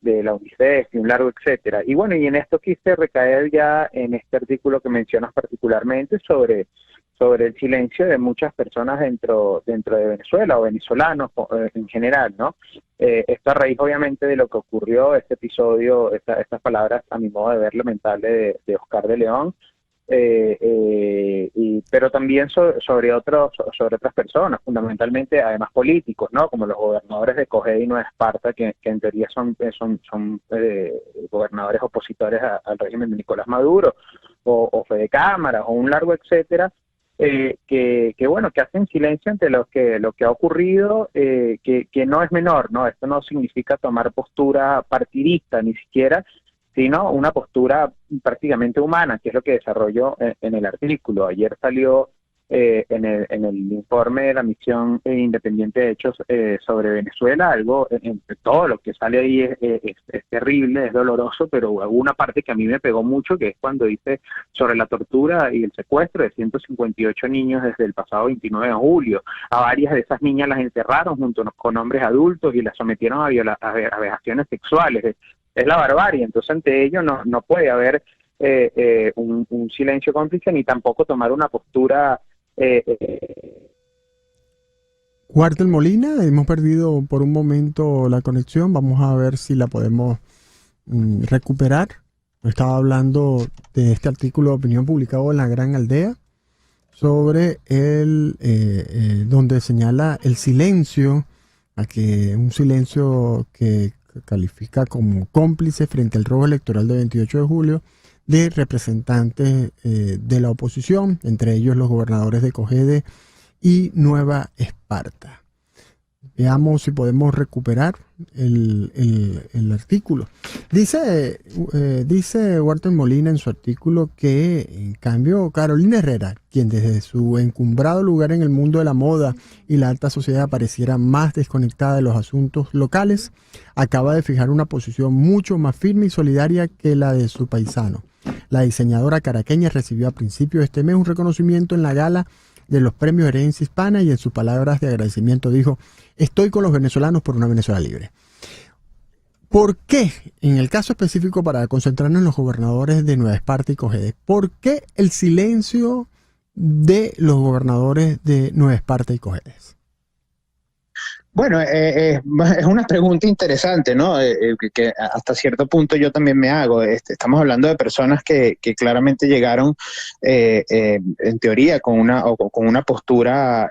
de la UNICEF y un largo etcétera. Y bueno, y en esto quise recaer ya en este artículo que mencionas particularmente sobre el silencio de muchas personas dentro de Venezuela o venezolanos en general, ¿no? Esto a raíz obviamente de lo que ocurrió, este episodio, estas palabras a mi modo de ver lamentable de Oscar de León, pero también sobre otras personas, fundamentalmente además políticos, ¿no? Como los gobernadores de Cogedi y Nueva Esparta, que en teoría son gobernadores opositores al régimen de Nicolás Maduro, o Fede Cámara, o un largo etcétera, que hacen silencio ante lo que ha ocurrido, que no es menor, ¿no? Esto no significa tomar postura partidista ni siquiera, sino una postura prácticamente humana, que es lo que desarrolló en el artículo. Ayer salió en el informe de la misión independiente de hechos sobre Venezuela, todo lo que sale ahí es terrible, es doloroso, pero hubo una parte que a mí me pegó mucho, que es cuando dice sobre la tortura y el secuestro de 158 niños desde el pasado 29 de julio. A varias de esas niñas las encerraron junto con hombres adultos y las sometieron a vejaciones sexuales. Es la barbarie. Entonces ante ello no puede haber un silencio cómplice, ni tampoco tomar una postura. Walter Molina, hemos perdido por un momento la conexión, vamos a ver si la podemos recuperar. Estaba hablando de este artículo de opinión publicado en La Gran Aldea sobre donde señala el silencio, un silencio que califica como cómplice frente al robo electoral del 28 de julio de representantes de la oposición, entre ellos los gobernadores de Cogede y Nueva Esparta. Veamos si podemos recuperar el artículo. Dice Walter Molina en su artículo que, en cambio, Carolina Herrera, quien desde su encumbrado lugar en el mundo de la moda y la alta sociedad pareciera más desconectada de los asuntos locales, acaba de fijar una posición mucho más firme y solidaria que la de su paisano. La diseñadora caraqueña recibió a principios de este mes un reconocimiento en la gala de los premios Herencia Hispana y en sus palabras de agradecimiento dijo: estoy con los venezolanos por una Venezuela libre. ¿Por qué, en el caso específico para concentrarnos en los gobernadores de Nueva Esparta y Cogede, por qué el silencio de los gobernadores de Nueva Esparta y Cogede? Bueno, es una pregunta interesante, ¿no? Que hasta cierto punto yo también me hago. Estamos hablando de personas que claramente llegaron, en teoría, con una postura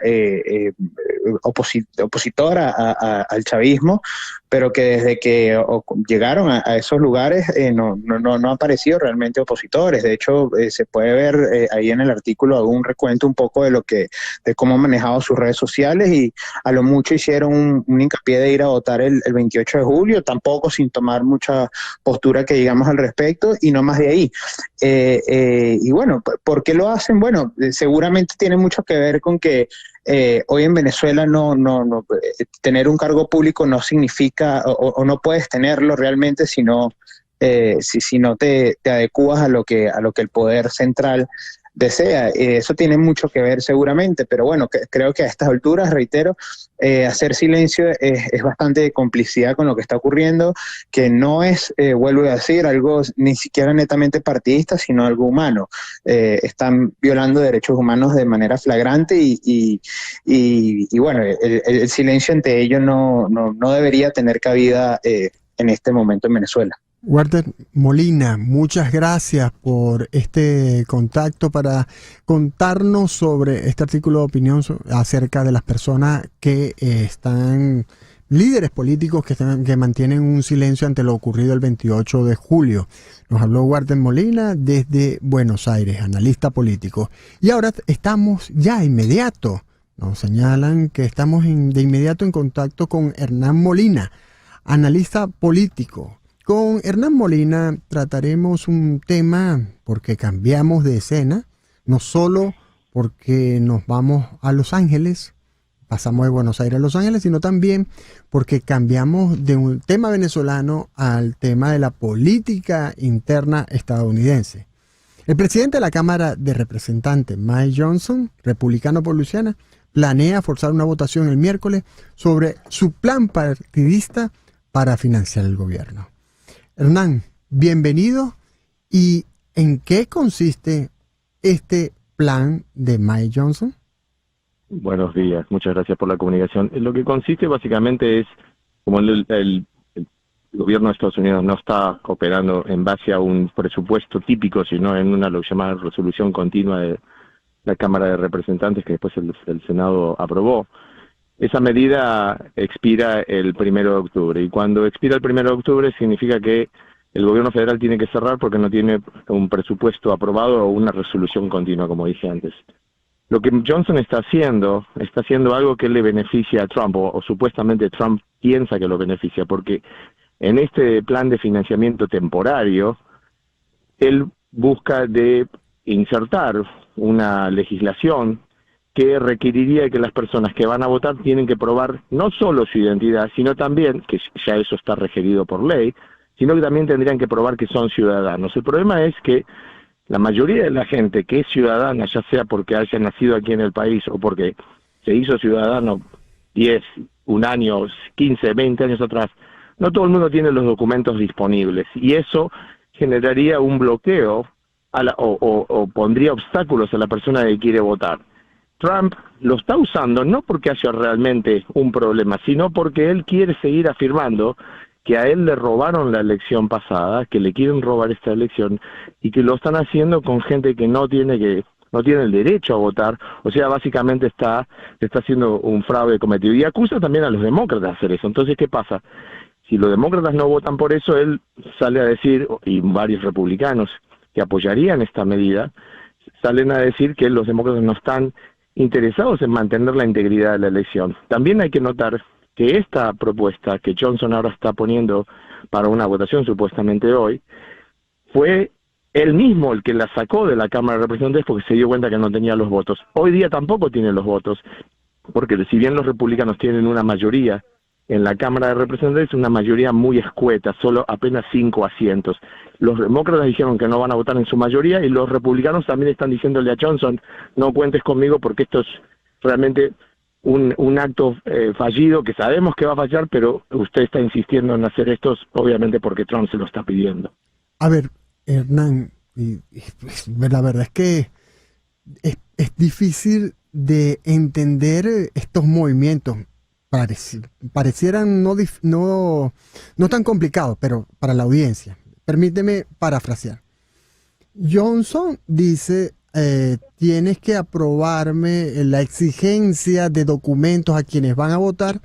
opositora al chavismo, pero que desde que llegaron a esos lugares no han aparecido realmente opositores. De hecho, se puede ver ahí en el artículo, hago un recuento un poco de cómo han manejado sus redes sociales, y a lo mucho hicieron un hincapié de ir a votar el 28 de julio, tampoco sin tomar mucha postura que digamos al respecto, y no más de ahí. Y bueno, ¿por qué lo hacen? Bueno, seguramente tiene mucho que ver con que hoy en Venezuela tener un cargo público no significa, o no puedes tenerlo realmente si no te adecuas a lo que el poder central desea. Eso tiene mucho que ver seguramente, pero bueno, creo que a estas alturas, reitero, hacer silencio es bastante complicidad con lo que está ocurriendo, que no es, vuelvo a decir, algo ni siquiera netamente partidista, sino algo humano. Están violando derechos humanos de manera flagrante y bueno, el silencio ante ello no debería tener cabida en este momento en Venezuela. Walter Molina, muchas gracias por este contacto para contarnos sobre este artículo de opinión acerca de las personas que están, líderes políticos que mantienen un silencio ante lo ocurrido el 28 de julio. Nos habló Walter Molina desde Buenos Aires, analista político. Y ahora estamos ya inmediato, nos señalan que estamos de inmediato en contacto con Hernán Molina, analista político. Con Hernán Molina trataremos un tema porque cambiamos de escena, no solo porque nos vamos a Los Ángeles, pasamos de Buenos Aires a Los Ángeles, sino también porque cambiamos de un tema venezolano al tema de la política interna estadounidense. El presidente de la Cámara de Representantes, Mike Johnson, republicano por Luisiana, planea forzar una votación el miércoles sobre su plan partidista para financiar el gobierno. Hernán, bienvenido. ¿Y en qué consiste este plan de Mike Johnson? Buenos días, muchas gracias por la comunicación. Lo que consiste básicamente es, como el gobierno de Estados Unidos no está operando en base a un presupuesto típico, sino en una lo que se llama resolución continua de la Cámara de Representantes, que después el Senado aprobó. Esa medida expira el 1 de octubre, y cuando expira el 1 de octubre significa que el gobierno federal tiene que cerrar porque no tiene un presupuesto aprobado o una resolución continua, como dije antes. Lo que Johnson está haciendo algo que le beneficia a Trump, o supuestamente Trump piensa que lo beneficia, porque en este plan de financiamiento temporario, él busca de insertar una legislación que requeriría que las personas que van a votar tienen que probar no solo su identidad, sino también, que ya eso está requerido por ley, sino que también tendrían que probar que son ciudadanos. El problema es que la mayoría de la gente que es ciudadana, ya sea porque haya nacido aquí en el país o porque se hizo ciudadano 10, un año, 15, 20 años atrás, no todo el mundo tiene los documentos disponibles, y eso generaría un bloqueo o pondría obstáculos a la persona que quiere votar. Trump lo está usando no porque haya realmente un problema, sino porque él quiere seguir afirmando que a él le robaron la elección pasada, que le quieren robar esta elección, y que lo están haciendo con gente que no tiene el derecho a votar. O sea, básicamente está haciendo un fraude cometido, y acusa también a los demócratas de hacer eso. Entonces, ¿qué pasa? Si los demócratas no votan por eso, él sale a decir, y varios republicanos que apoyarían esta medida, salen a decir que los demócratas no están interesados en mantener la integridad de la elección. También hay que notar que esta propuesta que Johnson ahora está poniendo para una votación supuestamente hoy, fue él mismo el que la sacó de la Cámara de Representantes porque se dio cuenta que no tenía los votos. Hoy día tampoco tiene los votos, porque si bien los republicanos tienen una mayoría en la Cámara de Representantes, una mayoría muy escueta, solo apenas 5 asientos. Los demócratas dijeron que no van a votar en su mayoría, y los republicanos también están diciéndole a Johnson, no cuentes conmigo porque esto es realmente un acto fallido, que sabemos que va a fallar, pero usted está insistiendo en hacer esto, obviamente porque Trump se lo está pidiendo. A ver, Hernán, la verdad es que es difícil de entender estos movimientos. Parecieran no tan complicados, pero para la audiencia. Permíteme parafrasear. Johnson dice, tienes que aprobarme la exigencia de documentos a quienes van a votar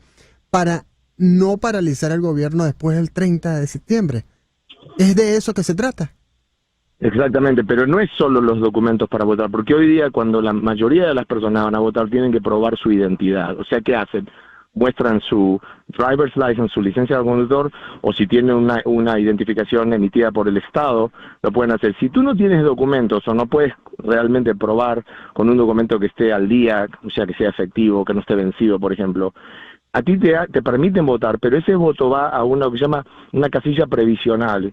para no paralizar el gobierno después del 30 de septiembre. ¿Es de eso que se trata? Exactamente, pero no es solo los documentos para votar, porque hoy día cuando la mayoría de las personas van a votar tienen que probar su identidad. O sea, ¿qué hacen? Muestran su driver's license, su licencia de conductor, o si tienen una identificación emitida por el Estado, lo pueden hacer. Si tú no tienes documentos o no puedes realmente probar con un documento que esté al día, o sea, que sea efectivo, que no esté vencido, por ejemplo, a ti te permiten votar, pero ese voto va a una que se llama una casilla provisional,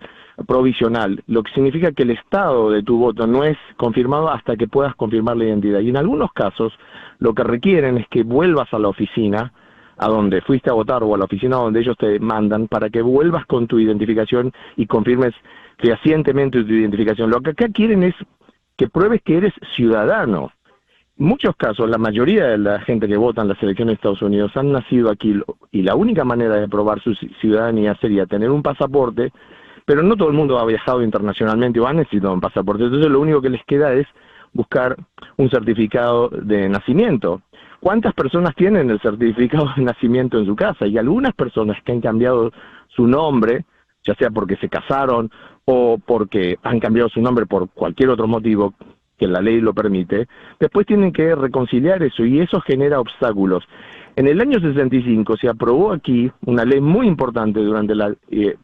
lo que significa que el estado de tu voto no es confirmado hasta que puedas confirmar la identidad. Y en algunos casos lo que requieren es que vuelvas a la oficina a donde fuiste a votar o a la oficina donde ellos te mandan para que vuelvas con tu identificación y confirmes fehacientemente tu identificación. Lo que acá quieren es que pruebes que eres ciudadano. En muchos casos, la mayoría de la gente que vota en las elecciones de Estados Unidos han nacido aquí y la única manera de probar su ciudadanía sería tener un pasaporte, pero no todo el mundo ha viajado internacionalmente o ha necesitado un pasaporte. Entonces lo único que les queda es buscar un certificado de nacimiento. ¿Cuántas personas tienen el certificado de nacimiento en su casa? Y algunas personas que han cambiado su nombre, ya sea porque se casaron o porque han cambiado su nombre por cualquier otro motivo que la ley lo permite, después tienen que reconciliar eso y eso genera obstáculos. En el año 65 se aprobó aquí una ley muy importante durante la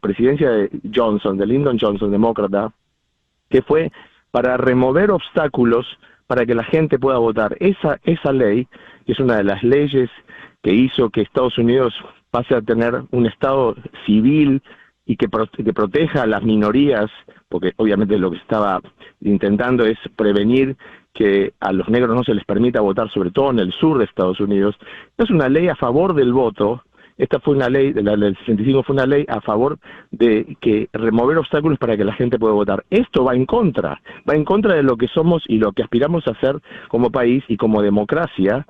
presidencia de Johnson, de Lyndon Johnson, demócrata, que fue para remover obstáculos para que la gente pueda votar. Esa ley, que es una de las leyes que hizo que Estados Unidos pase a tener un estado civil y que proteja a las minorías, porque obviamente lo que estaba intentando es prevenir que a los negros no se les permita votar, sobre todo en el sur de Estados Unidos. Es una ley a favor del voto. Esta fue una ley, la del 65 fue una ley a favor de que remover obstáculos para que la gente pueda votar. Esto va en contra de lo que somos y lo que aspiramos a hacer como país y como democracia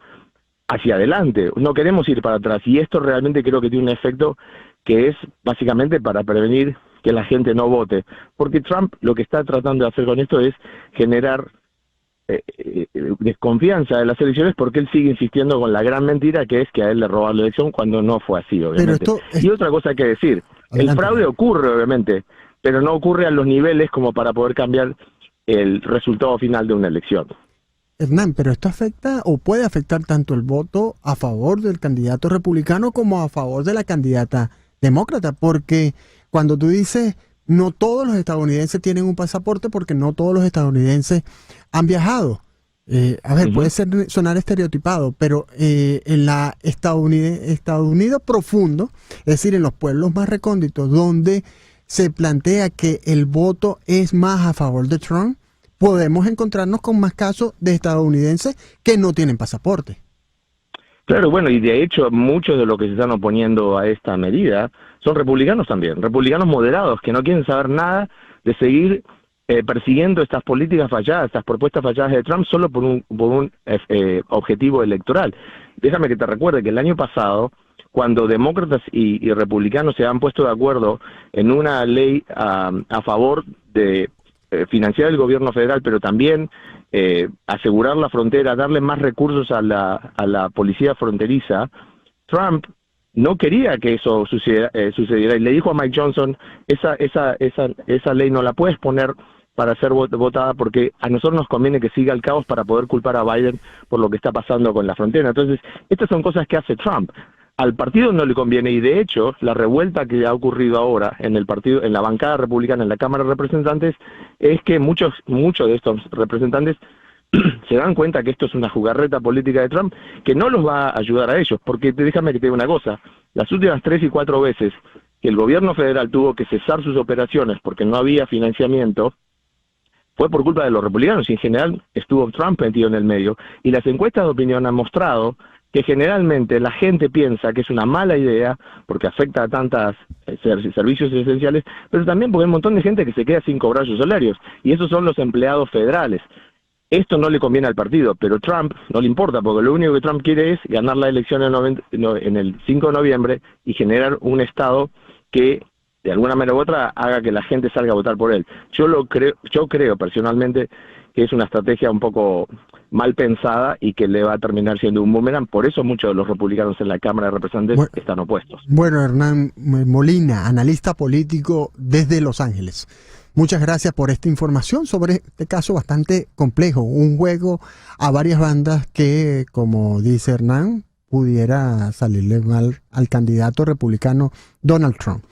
hacia adelante. No queremos ir para atrás y esto realmente creo que tiene un efecto que es básicamente para prevenir que la gente no vote. Porque Trump lo que está tratando de hacer con esto es generar desconfianza de las elecciones porque él sigue insistiendo con la gran mentira que es que a él le robaron la elección cuando no fue así, obviamente. Y otra cosa hay que decir, adelante. El fraude ocurre, obviamente, pero no ocurre a los niveles como para poder cambiar el resultado final de una elección. Hernán, pero esto afecta o puede afectar tanto el voto a favor del candidato republicano como a favor de la candidata demócrata, porque cuando tú dices no todos los estadounidenses tienen un pasaporte porque no todos los estadounidenses han viajado. Puede sonar estereotipado, pero en la Estados Unidos profundo, es decir, en los pueblos más recónditos, donde se plantea que el voto es más a favor de Trump, podemos encontrarnos con más casos de estadounidenses que no tienen pasaporte. Claro, bueno, y de hecho muchos de los que se están oponiendo a esta medida son republicanos también, republicanos moderados que no quieren saber nada de seguir persiguiendo estas políticas falladas, estas propuestas falladas de Trump solo por un objetivo electoral. Déjame que te recuerde que el año pasado, cuando demócratas y republicanos se han puesto de acuerdo en una ley a favor de financiar el gobierno federal, pero también asegurar la frontera, darle más recursos a la policía fronteriza, Trump no quería que eso sucediera y le dijo a Mike Johnson, esa ley no la puedes poner para ser votada porque a nosotros nos conviene que siga el caos para poder culpar a Biden por lo que está pasando con la frontera. Entonces, estas son cosas que hace Trump. Al partido no le conviene y de hecho la revuelta que ha ocurrido ahora en el partido, en la bancada republicana, en la Cámara de Representantes, es que muchos de estos representantes se dan cuenta que esto es una jugarreta política de Trump que no los va a ayudar a ellos, porque déjame que te diga una cosa, las últimas 3 y 4 veces que el gobierno federal tuvo que cesar sus operaciones porque no había financiamiento, fue por culpa de los republicanos y en general estuvo Trump metido en el medio, y las encuestas de opinión han mostrado que generalmente la gente piensa que es una mala idea porque afecta a tantos servicios esenciales, pero también porque hay un montón de gente que se queda sin cobrar sus salarios, y esos son los empleados federales. Esto no le conviene al partido, pero Trump no le importa, porque lo único que Trump quiere es ganar la elección en el 5 de noviembre y generar un estado que de alguna manera u otra haga que la gente salga a votar por él. Yo creo personalmente que es una estrategia un poco mal pensada y que le va a terminar siendo un boomerang. Por eso muchos de los republicanos en la Cámara de Representantes están opuestos. Bueno, Hernán Molina, analista político desde Los Ángeles. Muchas gracias por esta información sobre este caso bastante complejo, un juego a varias bandas que, como dice Hernán, pudiera salirle mal al candidato republicano Donald Trump.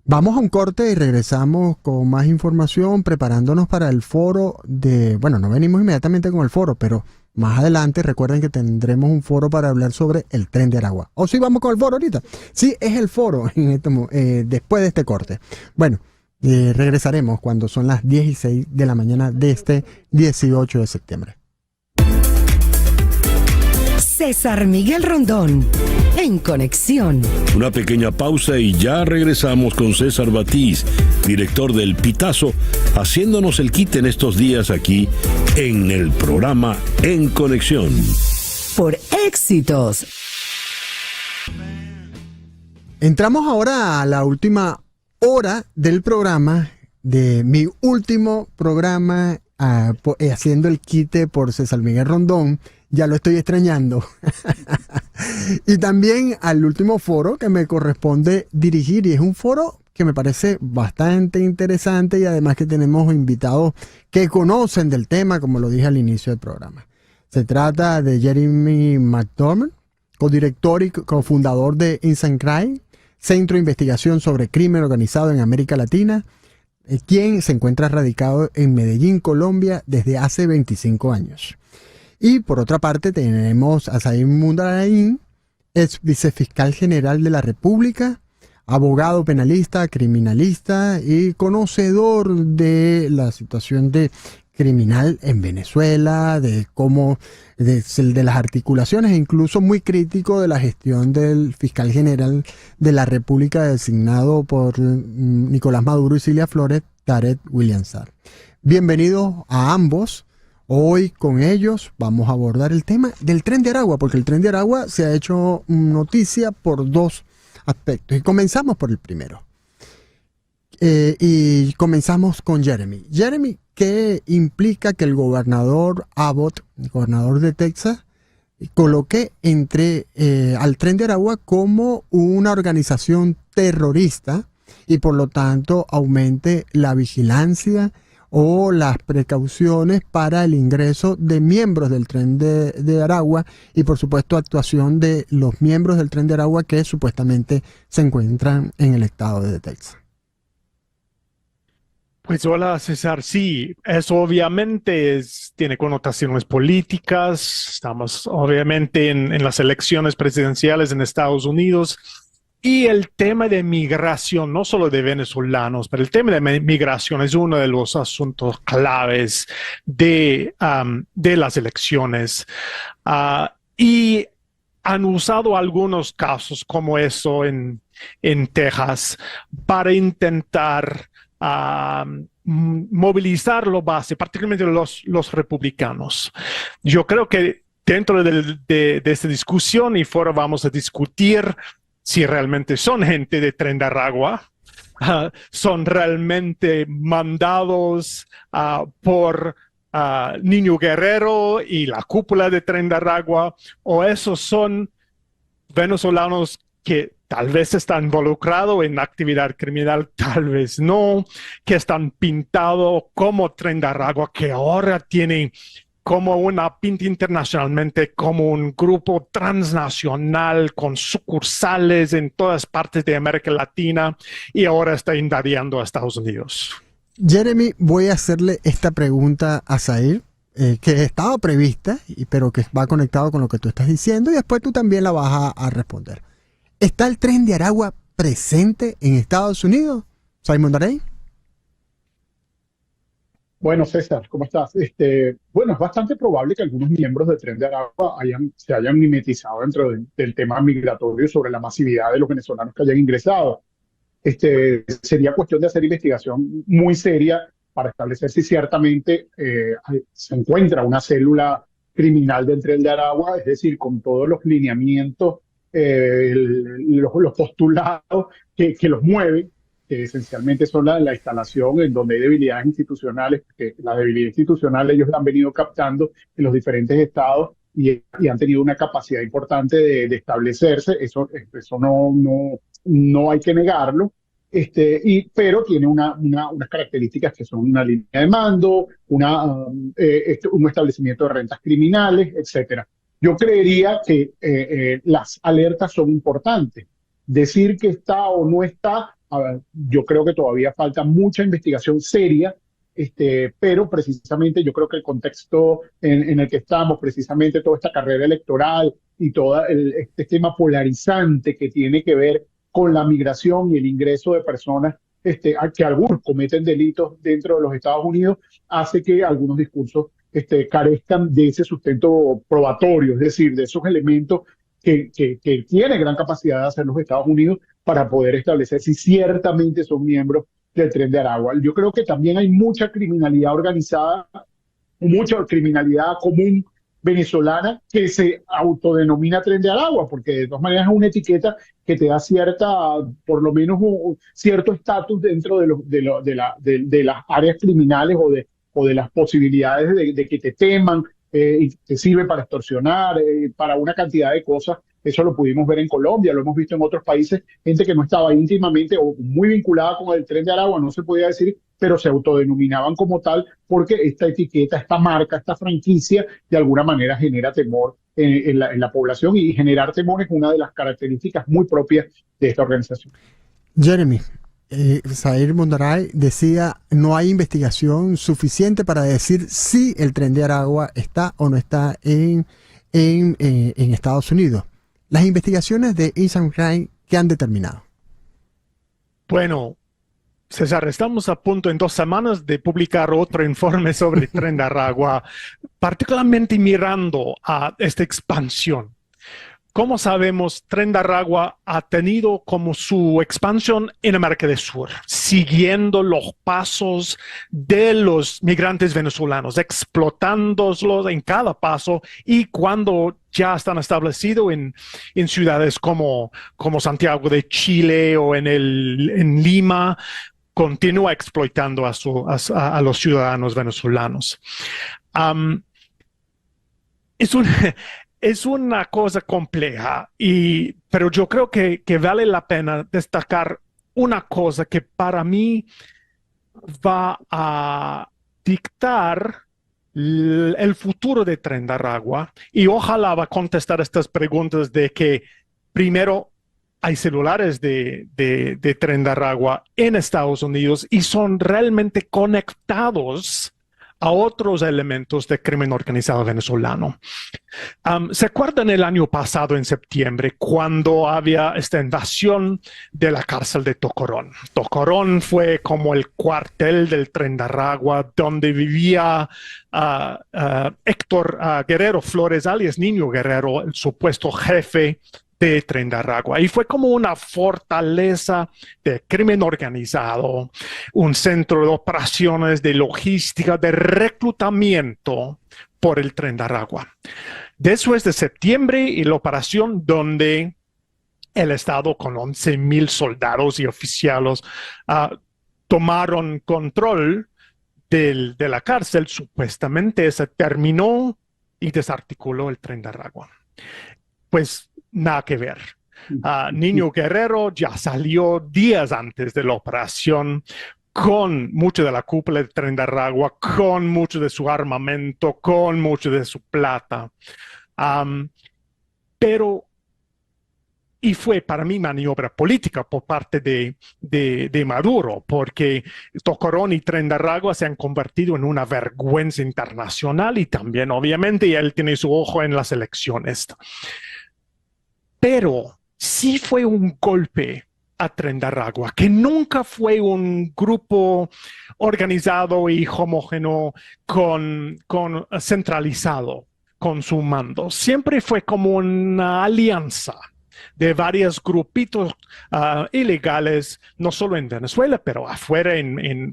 Vamos a un corte y regresamos con más información, preparándonos para el foro de... Bueno, no venimos inmediatamente con el foro, pero más adelante recuerden que tendremos un foro para hablar sobre el Tren de Aragua. ¿O sí vamos con el foro ahorita? Sí, es el foro después de este corte. Bueno, regresaremos cuando son las 10:06 de la mañana de este 18 de septiembre. César Miguel Rondón, en Conexión. Una pequeña pausa y ya regresamos con César Batiz, director del Pitazo, haciéndonos el quite en estos días aquí en el programa En Conexión. Por Éxitos. Entramos ahora a la última hora del programa, de mi último programa haciendo el quite por César Miguel Rondón. Ya lo estoy extrañando. Y también al último foro que me corresponde dirigir, y es un foro que me parece bastante interesante y además que tenemos invitados que conocen del tema, como lo dije al inicio del programa. Se trata de Jeremy McDormand, codirector y cofundador de Inside Crime, Centro de Investigación sobre Crimen Organizado en América Latina, quien se encuentra radicado en Medellín, Colombia, desde hace 25 años. Y por otra parte tenemos a Said Mundarain, ex vicefiscal general de la República, abogado penalista, criminalista y conocedor de la situación criminal en Venezuela, de las articulaciones, e incluso muy crítico de la gestión del fiscal general de la República designado por Nicolás Maduro y Cilia Flores, Tarek William Saab. Bienvenidos a ambos. Hoy con ellos vamos a abordar el tema del Tren de Aragua, porque el Tren de Aragua se ha hecho noticia por dos aspectos. Y comenzamos por el primero. Y comenzamos con Jeremy. Jeremy, ¿qué implica que el gobernador Abbott, el gobernador de Texas, coloque al Tren de Aragua como una organización terrorista y por lo tanto aumente la vigilancia o las precauciones para el ingreso de miembros del Tren de Aragua y por supuesto actuación de los miembros del Tren de Aragua que supuestamente se encuentran en el estado de Texas? Pues hola César, sí, eso obviamente tiene connotaciones políticas. Estamos obviamente en las elecciones presidenciales en Estados Unidos. Y el tema de migración, no solo de venezolanos, pero el tema de migración es uno de los asuntos claves de las elecciones. Y han usado algunos casos como eso en Texas para intentar movilizar la base, particularmente los republicanos. Yo creo que dentro de esta discusión y foro vamos a discutir si realmente son gente de Tren de Aragua, son realmente mandados por Niño Guerrero y la cúpula de Tren de Aragua, o esos son venezolanos que tal vez están involucrados en actividad criminal, tal vez no, que están pintados como Tren de Aragua, que ahora tienen como una pinta internacionalmente como un grupo transnacional con sucursales en todas partes de América Latina y ahora está invadiendo a Estados Unidos. Jeremy, voy a hacerle esta pregunta a Said, que estaba prevista, pero que va conectado con lo que tú estás diciendo y después tú también la vas a responder. ¿Está el Tren de Aragua presente en Estados Unidos? Said Mundarain. Bueno, César, ¿cómo estás? Bueno, es bastante probable que algunos miembros del Tren de Aragua se hayan mimetizado dentro del tema migratorio sobre la masividad de los venezolanos que hayan ingresado. Sería cuestión de hacer investigación muy seria para establecer si ciertamente se encuentra una célula criminal del Tren de Aragua, es decir, con todos los lineamientos, los postulados que los mueven. que esencialmente son la instalación en donde hay debilidades institucionales, que la debilidad institucional ellos la han venido captando en los diferentes estados y han tenido una capacidad importante de establecerse. Eso no hay que negarlo. Pero tiene unas características que son una línea de mando, un establecimiento de rentas criminales, etcétera. Yo creería que las alertas son importantes. Decir que está o no está, yo creo que todavía falta mucha investigación seria, pero precisamente yo creo que el contexto en el que estamos, precisamente toda esta carrera electoral y todo este tema polarizante que tiene que ver con la migración y el ingreso de personas que algunos cometen delitos dentro de los Estados Unidos, hace que algunos discursos carezcan de ese sustento probatorio, es decir, de esos elementos que tiene gran capacidad de hacer los Estados Unidos para poder establecer si ciertamente son miembros del Tren de Aragua. Yo creo que también hay mucha criminalidad organizada, mucha criminalidad común venezolana que se autodenomina Tren de Aragua, porque de todas maneras es una etiqueta que te da por lo menos cierto estatus dentro de las áreas criminales o de las posibilidades de que te teman, y te sirve para extorsionar, para una cantidad de cosas. Eso lo pudimos ver en Colombia, lo hemos visto en otros países, gente que no estaba íntimamente o muy vinculada con el Tren de Aragua, no se podía decir, pero se autodenominaban como tal porque esta etiqueta, esta marca, esta franquicia, de alguna manera genera temor en la población, y generar temor es una de las características muy propias de esta organización. Jeremy, Zair Mondaray decía, no hay investigación suficiente para decir si el Tren de Aragua está o no está en Estados Unidos. Las investigaciones de Innocence Crime, ¿qué han determinado? Bueno, César, estamos a punto en 2 semanas de publicar otro informe sobre el Tren de Aragua, particularmente mirando a esta expansión. Como sabemos, Tren de Aragua ha tenido como su expansión en América del Sur, siguiendo los pasos de los migrantes venezolanos, explotándolos en cada paso, y cuando ya están establecidos en ciudades como Santiago de Chile o en Lima, continúa explotando a los ciudadanos venezolanos. Es una cosa compleja, pero yo creo que vale la pena destacar una cosa que para mí va a dictar el futuro de Tren de Aragua, y ojalá va a contestar estas preguntas de que primero hay celulares de Tren de Aragua en Estados Unidos y son realmente conectados a otros elementos de crimen organizado venezolano. ¿Se acuerdan el año pasado, en septiembre, cuando había esta invasión de la cárcel de Tocorón? Tocorón fue como el cuartel del Tren de Aragua, donde vivía Héctor Guerrero Flores, alias Niño Guerrero, el supuesto jefe de Tren de Aragua, y fue como una fortaleza de crimen organizado, un centro de operaciones, de logística, de reclutamiento por el Tren de Aragua. Después de septiembre y la operación donde el Estado con 11,000 soldados y oficiales tomaron control de la cárcel, supuestamente se terminó y desarticuló el Tren de Aragua. Pues nada que ver. Niño Guerrero ya salió días antes de la operación con mucho de la cúpula del Tren de Aragua, con mucho de su armamento, con mucho de su plata. Y fue para mí maniobra política por parte de Maduro, porque Tocorón y Tren de Aragua se han convertido en una vergüenza internacional, y también obviamente él tiene su ojo en las elecciones. Pero sí fue un golpe a Tren de Aragua, que nunca fue un grupo organizado y homogéneo centralizado con su mando. Siempre fue como una alianza de varios grupitos ilegales, no solo en Venezuela, pero afuera,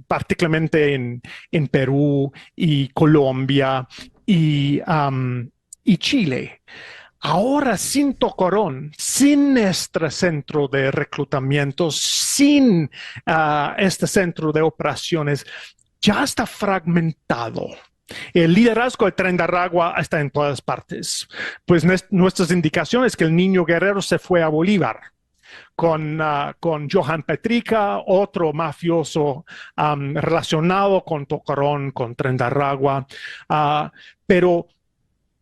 particularmente en Perú y Colombia y Chile. ahora sin Tocorón, sin este centro de reclutamiento, sin este centro de operaciones, ya está fragmentado. El liderazgo de Tren de Aragua está en todas partes. Pues nuestras indicaciones que el Niño Guerrero se fue a Bolívar con Johan Petrica, otro mafioso relacionado con Tocorón, con Tren de Aragua, pero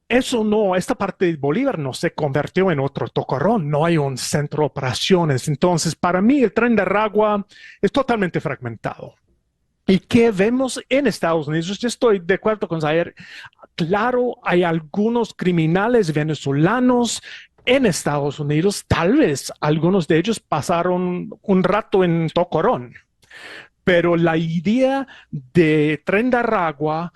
eso no, esta parte de Bolívar no se convirtió en otro Tocorón, no hay un centro de operaciones. Entonces, para mí, el Tren de Aragua es totalmente fragmentado. ¿Y qué vemos en Estados Unidos? Yo estoy de acuerdo con Zaire. Claro, hay algunos criminales venezolanos en Estados Unidos. Tal vez algunos de ellos pasaron un rato en Tocorón. Pero la idea de Tren de Aragua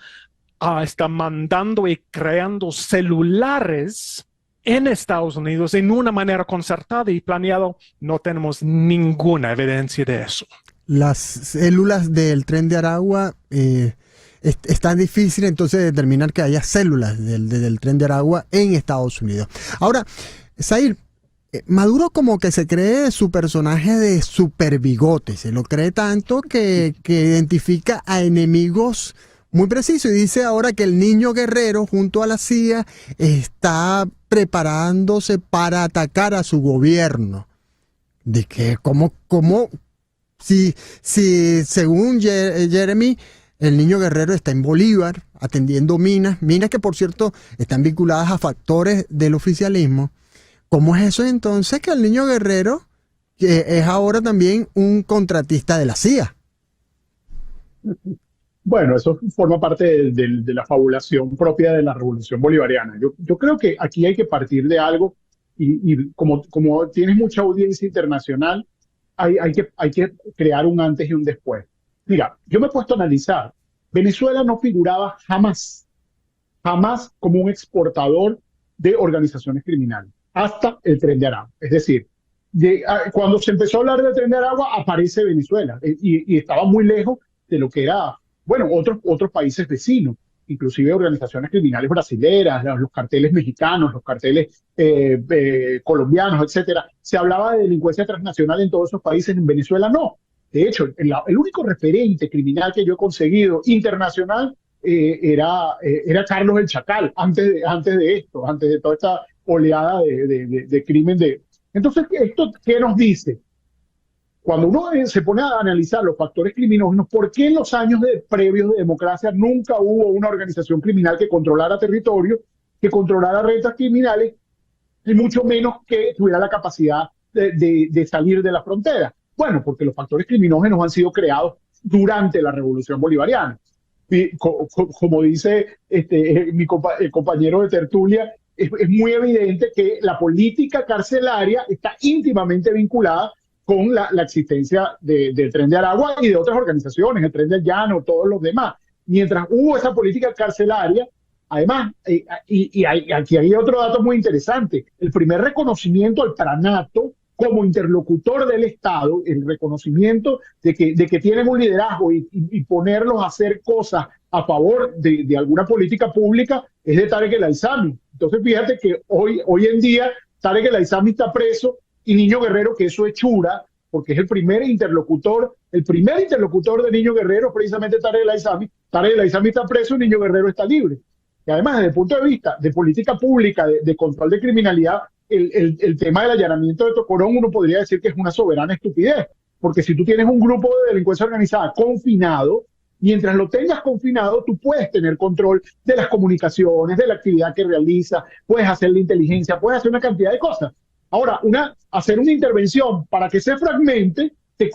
está mandando y creando celulares en Estados Unidos en una manera concertada y planeada. No tenemos ninguna evidencia de eso. Las células del Tren de Aragua, es tan difícil entonces determinar que haya células del Tren de Aragua en Estados Unidos. Ahora, Zaire, Maduro como que se cree su personaje de superbigote, se lo cree tanto que identifica a enemigos muy precisos y dice ahora que el Niño Guerrero junto a la CIA está preparándose para atacar a su gobierno. ¿De qué? ¿Cómo? Si según Jeremy, el Niño Guerrero está en Bolívar atendiendo minas que por cierto están vinculadas a factores del oficialismo, ¿cómo es eso entonces que el Niño Guerrero es ahora también un contratista de la CIA? Bueno, eso forma parte de la fabulación propia de la Revolución Bolivariana. Yo creo que aquí hay que partir de algo y como tienes mucha audiencia internacional, hay que crear un antes y un después. Mira, yo me he puesto a analizar. Venezuela no figuraba jamás como un exportador de organizaciones criminales, hasta el Tren de Aragua. Es decir, cuando se empezó a hablar del Tren de Aragua, aparece Venezuela y estaba muy lejos de lo que era, bueno, otros países vecinos, inclusive organizaciones criminales brasileras, los carteles mexicanos, los carteles colombianos, etcétera. Se hablaba de delincuencia transnacional en todos esos países, en Venezuela no. De hecho, el único referente criminal que yo he conseguido internacional era Carlos el Chacal, antes de toda esta oleada de crimen. Entonces, ¿esto qué nos dice? Cuando uno se pone a analizar los factores criminógenos, ¿por qué en los años previos de democracia nunca hubo una organización criminal que controlara territorio, que controlara rentas criminales y mucho menos que tuviera la capacidad de salir de la frontera? Bueno, porque los factores criminógenos han sido creados durante la Revolución Bolivariana. Y como dice el compañero de tertulia, es muy evidente que la política carcelaria está íntimamente vinculada con la existencia del Tren de Aragua y de otras organizaciones, el Tren del Llano, todos los demás. Mientras hubo esa política carcelaria, además, y aquí hay otro dato muy interesante, el primer reconocimiento al Pranato como interlocutor del Estado, el reconocimiento de que tienen un liderazgo y ponerlos a hacer cosas a favor de alguna política pública, es de Tarek El Aizami. Entonces fíjate que hoy en día Tarek El Aizami está preso y Niño Guerrero, que eso es chura, porque es el primer interlocutor de Niño Guerrero, precisamente Tarek El Aizami. Tarek El Aizami está preso y Niño Guerrero está libre. Y además, desde el punto de vista de política pública, de control de criminalidad, el tema del allanamiento de Tocorón, uno podría decir que es una soberana estupidez, porque si tú tienes un grupo de delincuencia organizada confinado, mientras lo tengas confinado, tú puedes tener control de las comunicaciones, de la actividad que realiza, puedes hacer la inteligencia, puedes hacer una cantidad de cosas. Ahora, hacer una intervención para que se fragmente, te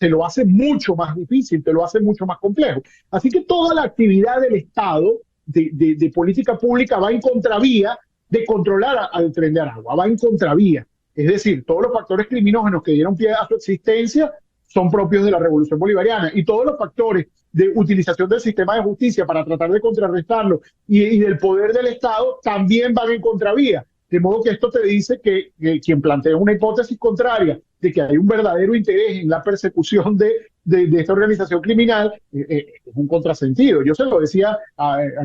lo hace mucho más difícil, te lo hace mucho más complejo. Así que toda la actividad del Estado de política pública va en contravía de controlar al Tren de Aragua, va en contravía. Es decir, todos los factores criminógenos que dieron pie a su existencia son propios de la Revolución Bolivariana y todos los factores de utilización del sistema de justicia para tratar de contrarrestarlo y del poder del Estado también van en contravía. De modo que esto te dice que quien plantea una hipótesis contraria de que hay un verdadero interés en la persecución de esta organización criminal es un contrasentido. Yo se lo decía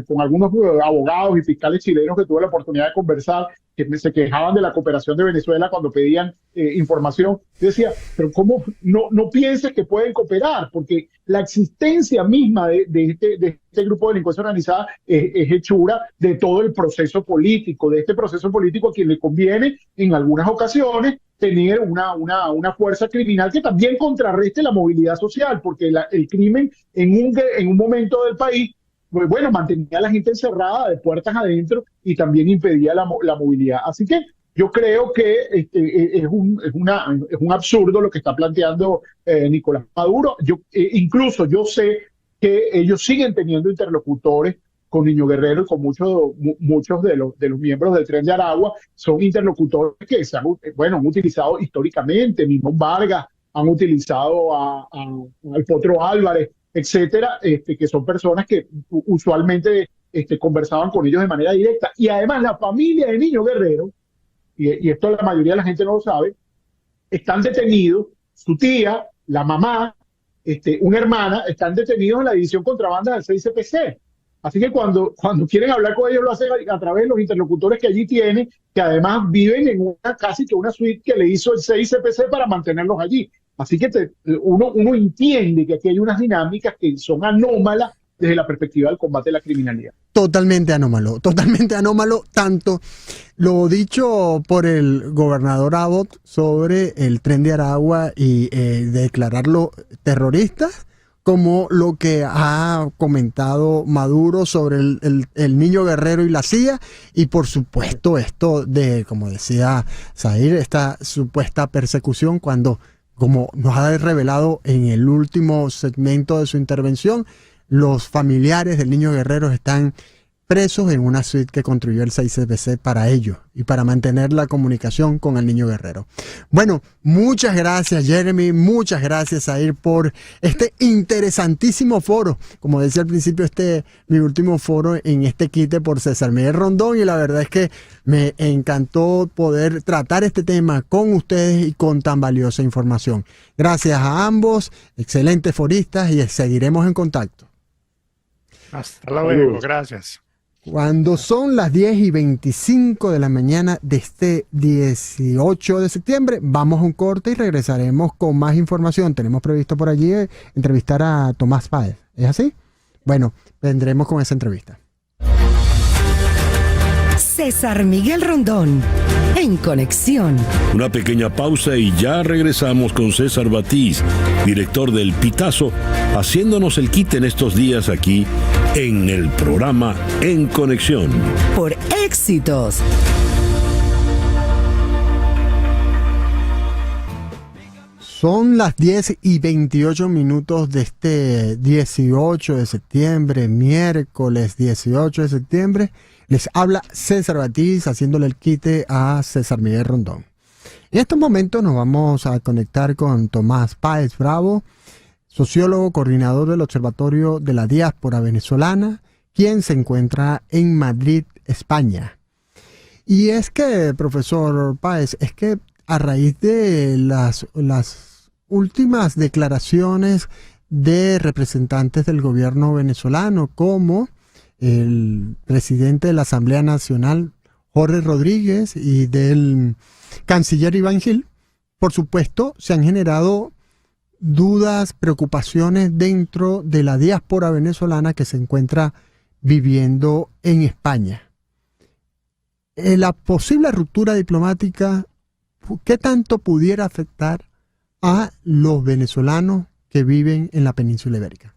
con algunos abogados y fiscales chilenos que tuve la oportunidad de conversar, se quejaban de la cooperación de Venezuela cuando pedían información. Yo decía, pero ¿cómo no pienses que pueden cooperar? Porque la existencia misma de este grupo de delincuencia organizada es hechura de todo el proceso político, de este proceso político a quien le conviene en algunas ocasiones tener una fuerza criminal que también contrarreste la movilidad social, porque el crimen en un momento del país, pues bueno, mantenía a la gente encerrada de puertas adentro y también impedía la movilidad. Así que yo creo que es un absurdo lo que está planteando Nicolás Maduro. Incluso yo sé que ellos siguen teniendo interlocutores con Niño Guerrero y con muchos de los miembros del Tren de Aragua. Son interlocutores que han utilizado históricamente. Mimón Vargas, han utilizado al Potro Álvarez, etcétera, que son personas que usualmente conversaban con ellos de manera directa. Y además la familia de Niño Guerrero, y esto la mayoría de la gente no lo sabe, están detenidos, su tía, la mamá, una hermana, están detenidos en la división contrabanda del 6CPC. Así que cuando quieren hablar con ellos lo hacen a través de los interlocutores que allí tienen, que además viven en casi que una suite que le hizo el 6CPC para mantenerlos allí. Así que uno entiende que aquí hay unas dinámicas que son anómalas desde la perspectiva del combate a la criminalidad. Totalmente anómalo, tanto lo dicho por el gobernador Abbott sobre el Tren de Aragua y declararlo terroristas, como lo que ha comentado Maduro sobre el Niño Guerrero y la CIA, y por supuesto esto de, como decía Zahir, esta supuesta persecución cuando, como nos ha revelado en el último segmento de su intervención, los familiares del Niño Guerrero están presos en una suite que construyó el 6CPC para ellos y para mantener la comunicación con el Niño Guerrero. Bueno, muchas gracias Jeremy, muchas gracias Zahir por este interesantísimo foro. Como decía al principio, mi último foro en este quite por César Miguel Rondón, y la verdad es que me encantó poder tratar este tema con ustedes y con tan valiosa información. Gracias a ambos, excelentes foristas, y seguiremos en contacto. Hasta luego, gracias. Cuando son las 10:25 de la mañana de este 18 de septiembre, vamos a un corte y regresaremos con más información. Tenemos previsto por allí entrevistar a Tomás Páez. ¿Es así? Bueno, vendremos con esa entrevista. César Miguel Rondón, en Conexión. Una pequeña pausa y ya regresamos con César Batiz, director del Pitazo, haciéndonos el quite en estos días aquí en el programa En Conexión. Por Éxitos. Son las 10:28 de este 18 de septiembre, miércoles 18 de septiembre. Les habla César Batiz, haciéndole el quite a César Miguel Rondón. En estos momentos nos vamos a conectar con Tomás Páez Bravo, sociólogo, coordinador del Observatorio de la Diáspora Venezolana, quien se encuentra en Madrid, España. Y es que, profesor Páez, es que a raíz de las últimas declaraciones de representantes del gobierno venezolano, como el presidente de la Asamblea Nacional, Jorge Rodríguez, y del canciller Iván Gil, por supuesto, se han generado dudas, preocupaciones dentro de la diáspora venezolana que se encuentra viviendo en España. La posible ruptura diplomática, ¿qué tanto pudiera afectar a los venezolanos que viven en la península ibérica?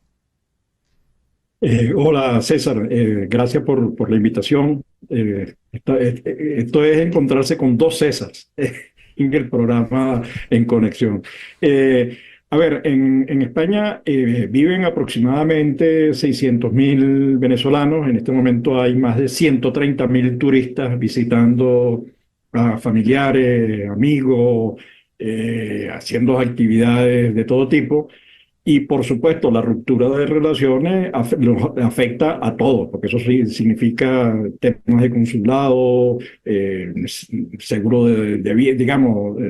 Hola César, gracias por la invitación. Esto es encontrarse con dos Césars en el programa En Conexión. A ver, en España viven aproximadamente 600.000 venezolanos. En este momento hay más de 130.000 turistas visitando a familiares, amigos, haciendo actividades de todo tipo. Y por supuesto, la ruptura de relaciones afecta a todos, porque eso sí significa temas de consulado, seguro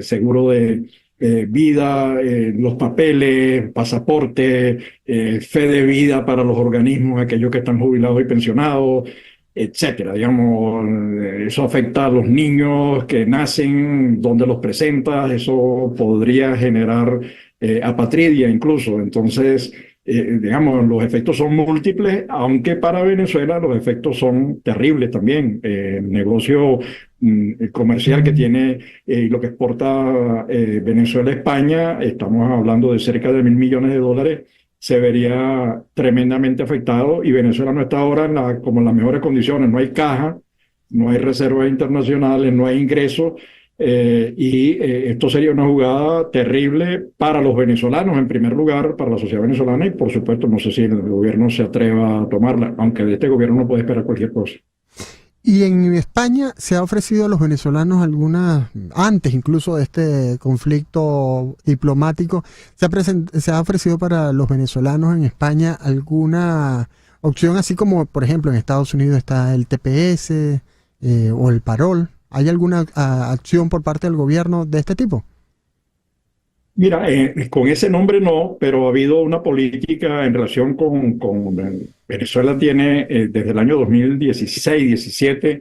seguro de vida, los papeles, pasaporte, fe de vida para los organismos, aquellos que están jubilados y pensionados, etcétera. Digamos, eso afecta a los niños que nacen, donde los presentas, eso podría generar apatridia incluso. Entonces, digamos, los efectos son múltiples, aunque para Venezuela los efectos son terribles también. El negocio comercial que tiene lo que exporta Venezuela a España, estamos hablando de cerca de $1.000 millones, se vería tremendamente afectado, y Venezuela no está ahora como en las mejores condiciones. No hay caja, no hay reservas internacionales, no hay ingresos, esto sería una jugada terrible para los venezolanos, en primer lugar, para la sociedad venezolana, y por supuesto no sé si el gobierno se atreva a tomarla, aunque de este gobierno no puede esperar cualquier cosa. Y en España se ha ofrecido a los venezolanos antes incluso de este conflicto diplomático, se ha ofrecido para los venezolanos en España alguna opción, así como por ejemplo en Estados Unidos está el TPS o el Parol. ¿Hay alguna acción por parte del gobierno de este tipo? Mira, con ese nombre no, pero ha habido una política en relación con Venezuela tiene desde el año 2016-17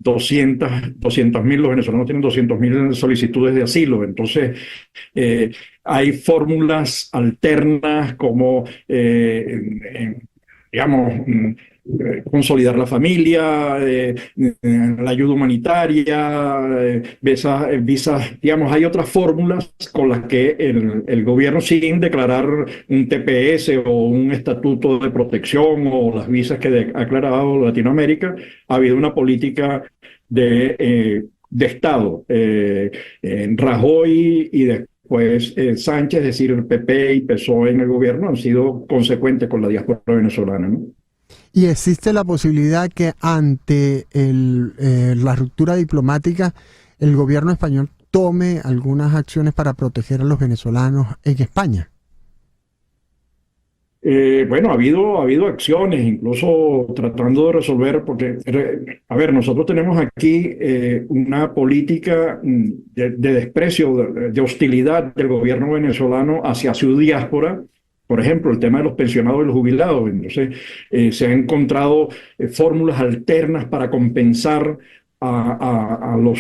200.000, los venezolanos tienen 200.000 solicitudes de asilo. Entonces, hay fórmulas alternas como, digamos, consolidar la familia, la ayuda humanitaria, visas, digamos, hay otras fórmulas con las que el gobierno, sin declarar un TPS o un estatuto de protección o las visas que ha declarado Latinoamérica, ha habido una política de Estado. Rajoy y después Sánchez, es decir, el PP y PSOE en el gobierno, han sido consecuentes con la diáspora venezolana, ¿no? ¿Y existe la posibilidad que ante la ruptura diplomática el gobierno español tome algunas acciones para proteger a los venezolanos en España? Bueno, ha habido acciones, incluso tratando de resolver, porque, a ver, nosotros tenemos aquí una política de desprecio, de hostilidad del gobierno venezolano hacia su diáspora. Por ejemplo, el tema de los pensionados y los jubilados. Entonces, se han encontrado fórmulas alternas para compensar a los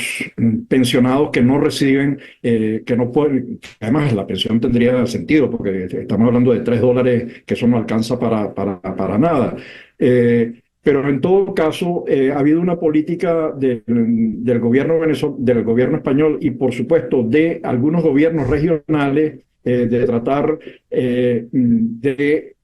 pensionados que no reciben, que no pueden. Además, la pensión tendría sentido, porque estamos hablando de $3, que eso no alcanza para nada. Pero en todo caso, ha habido una política del gobierno español y, por supuesto, de algunos gobiernos regionales, de tratar de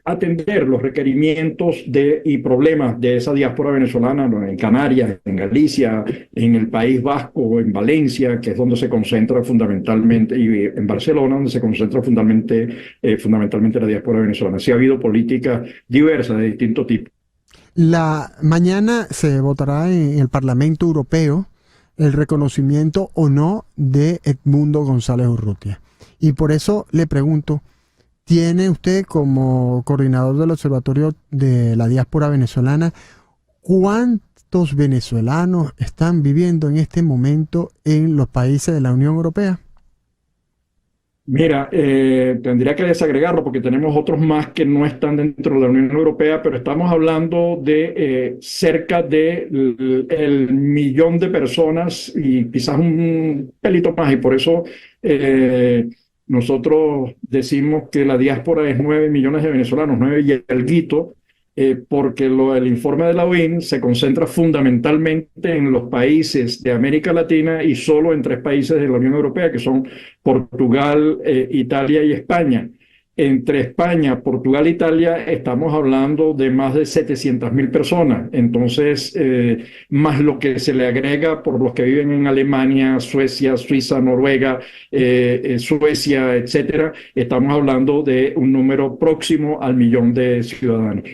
atender los requerimientos y problemas de esa diáspora venezolana, ¿no? En Canarias, en Galicia, en el País Vasco, en Valencia, que es donde se concentra fundamentalmente, y en Barcelona, donde se concentra fundamentalmente la diáspora venezolana. Sí ha habido políticas diversas de distinto tipo. Mañana se votará en el Parlamento Europeo el reconocimiento o no de Edmundo González Urrutia. Y por eso le pregunto, ¿tiene usted como coordinador del Observatorio de la Diáspora Venezolana, cuántos venezolanos están viviendo en este momento en los países de la Unión Europea? Mira, tendría que desagregarlo porque tenemos otros más que no están dentro de la Unión Europea, pero estamos hablando de cerca de el 1.000.000 de personas y quizás un pelito más, y por eso nosotros decimos que la diáspora es 9 millones de venezolanos, 9 y alguito, porque el informe de la OIN se concentra fundamentalmente en los países de América Latina y solo en 3 países de la Unión Europea, que son Portugal, Italia y España. Entre España, Portugal e Italia estamos hablando de más de 700.000 personas. Entonces, más lo que se le agrega por los que viven en Alemania, Suecia, Suiza, Noruega, Suecia, etcétera, estamos hablando de un número próximo al 1.000.000 de ciudadanos.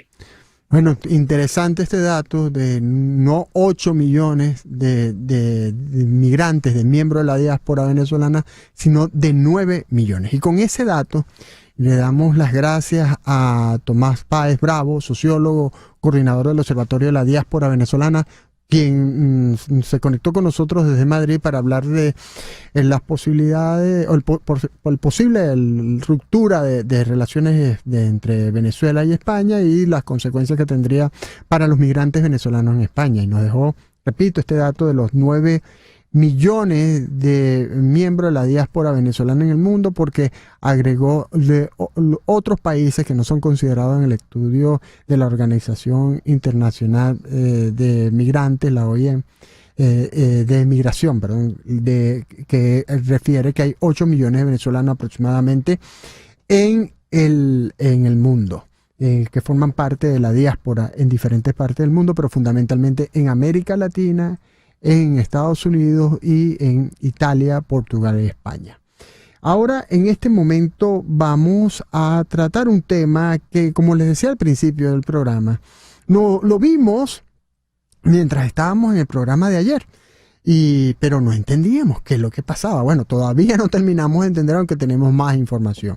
Bueno, interesante este dato de no 8 millones de migrantes, de miembros de la diáspora venezolana, sino de 9 millones. Y con ese dato le damos las gracias a Tomás Páez Bravo, sociólogo, coordinador del Observatorio de la Diáspora Venezolana, quien se conectó con nosotros desde Madrid para hablar de las posibilidades o el posible ruptura de relaciones entre Venezuela y España y las consecuencias que tendría para los migrantes venezolanos en España. Y nos dejó, repito, este dato de los 9 millones de miembros de la diáspora venezolana en el mundo, porque agregó de otros países que no son considerados en el estudio de la Organización Internacional de Migrantes, la OIM, de migración, perdón, que refiere que hay 8 millones de venezolanos aproximadamente en el mundo, que forman parte de la diáspora en diferentes partes del mundo, pero fundamentalmente en América Latina, en Estados Unidos y en Italia, Portugal y España. Ahora, en este momento, vamos a tratar un tema que, como les decía al principio del programa, lo vimos mientras estábamos en el programa de ayer, pero no entendíamos qué es lo que pasaba. Bueno, todavía no terminamos de entender, aunque tenemos más información.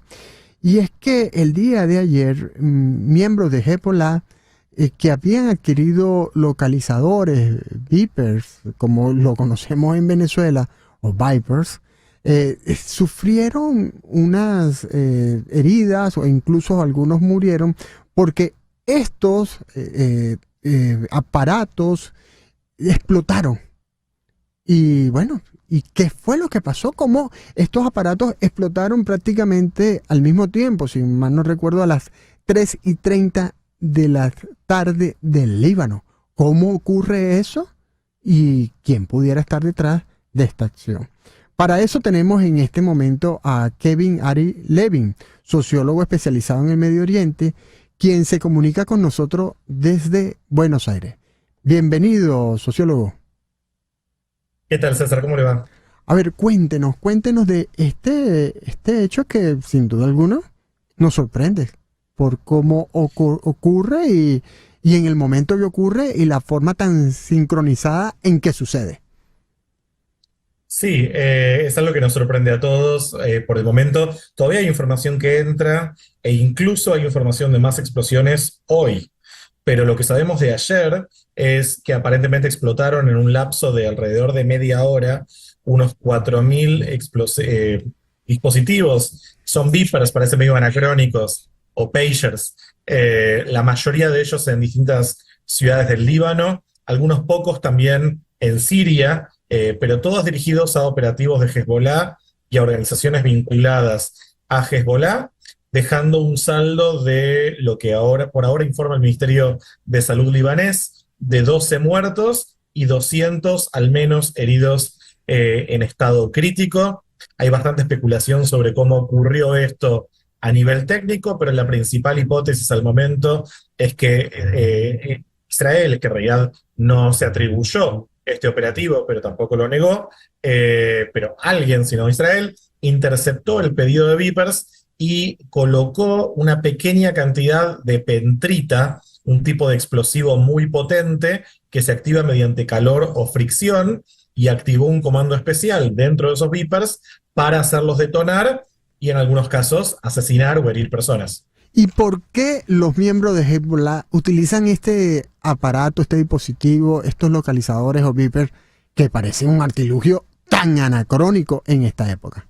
Y es que el día de ayer, miembros de Hezbollah que habían adquirido localizadores, Vipers, como lo conocemos en Venezuela, o Vipers, sufrieron unas heridas o incluso algunos murieron porque estos aparatos explotaron. Y bueno, ¿y qué fue lo que pasó? ¿Cómo estos aparatos explotaron prácticamente al mismo tiempo? Si mal no recuerdo, a las 3:30 de la tarde del Líbano. ¿Cómo ocurre eso? ¿Y quién pudiera estar detrás de esta acción? Para eso tenemos en este momento a Kevin Ari Levin, sociólogo especializado en el Medio Oriente, quien se comunica con nosotros desde Buenos Aires. Bienvenido, sociólogo. ¿Qué tal, César? ¿Cómo le va? A ver, cuéntenos de este hecho que sin duda alguna nos sorprende por cómo ocurre y en el momento que ocurre y la forma tan sincronizada en que sucede. Sí, es algo que nos sorprende a todos. Por el momento todavía hay información que entra e incluso hay información de más explosiones hoy. Pero lo que sabemos de ayer es que aparentemente explotaron en un lapso de alrededor de media hora unos 4.000 dispositivos. Son Vipers, parece medio anacrónicos, o pagers, la mayoría de ellos en distintas ciudades del Líbano, algunos pocos también en Siria, pero todos dirigidos a operativos de Hezbollah y a organizaciones vinculadas a Hezbollah, dejando un saldo de lo que por ahora informa el Ministerio de Salud libanés, de 12 muertos y 200 al menos heridos en estado crítico. Hay bastante especulación sobre cómo ocurrió esto a nivel técnico, pero la principal hipótesis al momento es que Israel, que en realidad no se atribuyó este operativo, pero tampoco lo negó, pero alguien, sino Israel, interceptó el pedido de Vipers y colocó una pequeña cantidad de pentrita, un tipo de explosivo muy potente que se activa mediante calor o fricción, y activó un comando especial dentro de esos Vipers para hacerlos detonar y en algunos casos asesinar o herir personas. ¿Y por qué los miembros de Hezbollah utilizan este aparato, este dispositivo, estos localizadores o Vipers que parecen un artilugio tan anacrónico en esta época?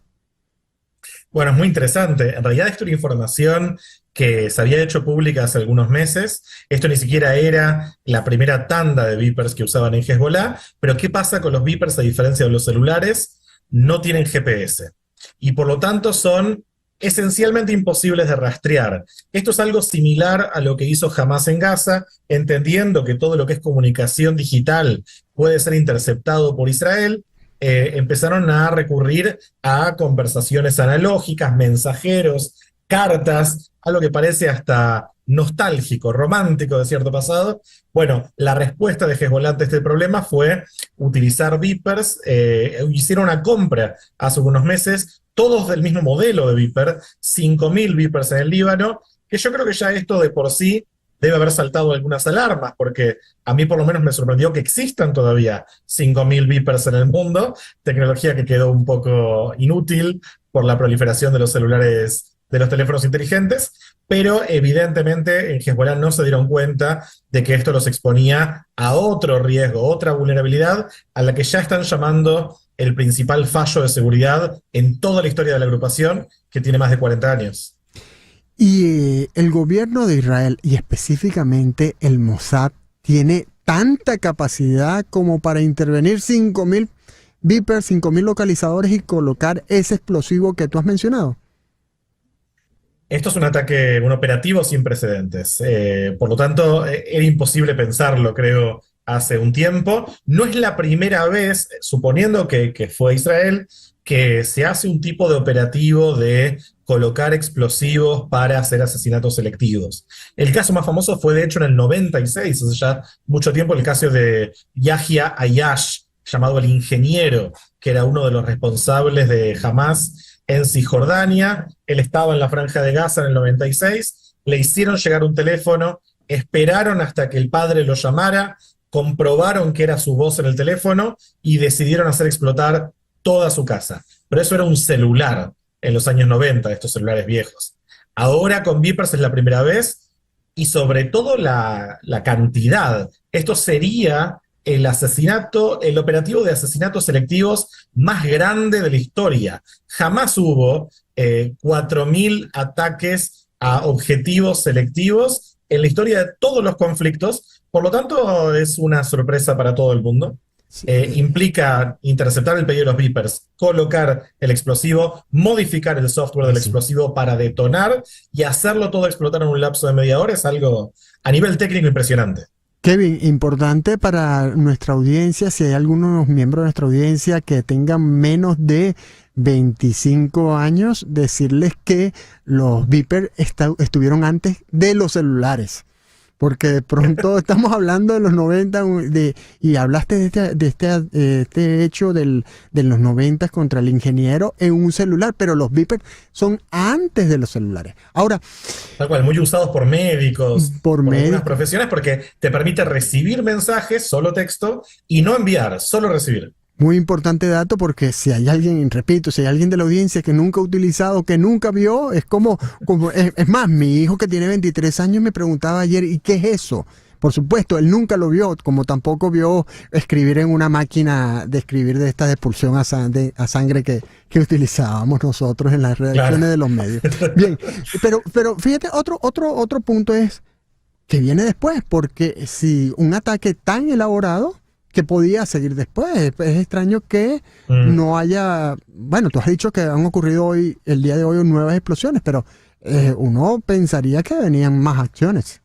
Bueno, es muy interesante. En realidad esto era información que se había hecho pública hace algunos meses. Esto ni siquiera era la primera tanda de Vipers que usaban en Hezbollah, pero ¿qué pasa con los Vipers a diferencia de los celulares? No tienen GPS y por lo tanto son esencialmente imposibles de rastrear. Esto es algo similar a lo que hizo Hamas en Gaza, entendiendo que todo lo que es comunicación digital puede ser interceptado por Israel. Empezaron a recurrir a conversaciones analógicas, mensajeros, cartas, algo que parece hasta nostálgico, romántico de cierto pasado. Bueno, la respuesta de Hezbollah ante este problema fue utilizar Vipers. Hicieron una compra hace unos meses, todos del mismo modelo de Viper, 5.000 Vipers en el Líbano, que yo creo que ya esto de por sí debe haber saltado algunas alarmas, porque a mí por lo menos me sorprendió que existan todavía 5.000 Vipers en el mundo, tecnología que quedó un poco inútil por la proliferación de los celulares de los teléfonos inteligentes, pero evidentemente en Hezbollah no se dieron cuenta de que esto los exponía a otro riesgo, otra vulnerabilidad, a la que ya están llamando el principal fallo de seguridad en toda la historia de la agrupación, que tiene más de 40 años. Y el gobierno de Israel, y específicamente el Mossad, tiene tanta capacidad como para intervenir 5.000 beepers, 5.000 localizadores y colocar ese explosivo que tú has mencionado. Esto es un ataque, un operativo sin precedentes. Por lo tanto, era imposible pensarlo, creo, hace un tiempo. No es la primera vez, suponiendo que fue Israel, que se hace un tipo de operativo de colocar explosivos para hacer asesinatos selectivos. El caso más famoso fue, de hecho, en el 96, hace ya mucho tiempo, el caso de Yahya Ayash, llamado el Ingeniero, que era uno de los responsables de Hamas en Cisjordania. Él estaba en la Franja de Gaza en el 96, le hicieron llegar un teléfono, esperaron hasta que el padre lo llamara, comprobaron que era su voz en el teléfono y decidieron hacer explotar toda su casa. Pero eso era un celular en los años 90, estos celulares viejos. Ahora con Vipers es la primera vez, y sobre todo la cantidad. Esto sería el asesinato, el operativo de asesinatos selectivos más grande de la historia. Jamás hubo 4.000 ataques a objetivos selectivos en la historia de todos los conflictos. Por lo tanto, es una sorpresa para todo el mundo. Implica interceptar el pedido de los beepers, colocar el explosivo, modificar el software del explosivo para detonar y hacerlo todo explotar en un lapso de media hora. Es algo a nivel técnico impresionante. Kevin, importante para nuestra audiencia, si hay algunos miembros de nuestra audiencia que tengan menos de 25 años, decirles que los beepers estuvieron antes de los celulares. Porque de pronto estamos hablando de los 90 y hablaste de este hecho de los 90 contra el ingeniero en un celular, pero los beepers son antes de los celulares. Ahora, tal cual, muy usados por médicos, por algunas profesiones, porque te permite recibir mensajes, solo texto, y no enviar, solo recibir. Muy importante dato, porque si hay alguien, repito, si hay alguien de la audiencia que nunca ha utilizado, que nunca vio, es es más, mi hijo que tiene 23 años me preguntaba ayer, ¿y qué es eso? Por supuesto, él nunca lo vio, como tampoco vio escribir en una máquina de escribir de esta de expulsión a sangre que utilizábamos nosotros en las redacciones de los medios. Bien, pero fíjate, otro punto es que viene después, porque si un ataque tan elaborado que podía seguir después. Es extraño que no haya... Bueno, tú has dicho que han ocurrido el día de hoy, nuevas explosiones, pero uno pensaría que venían más acciones.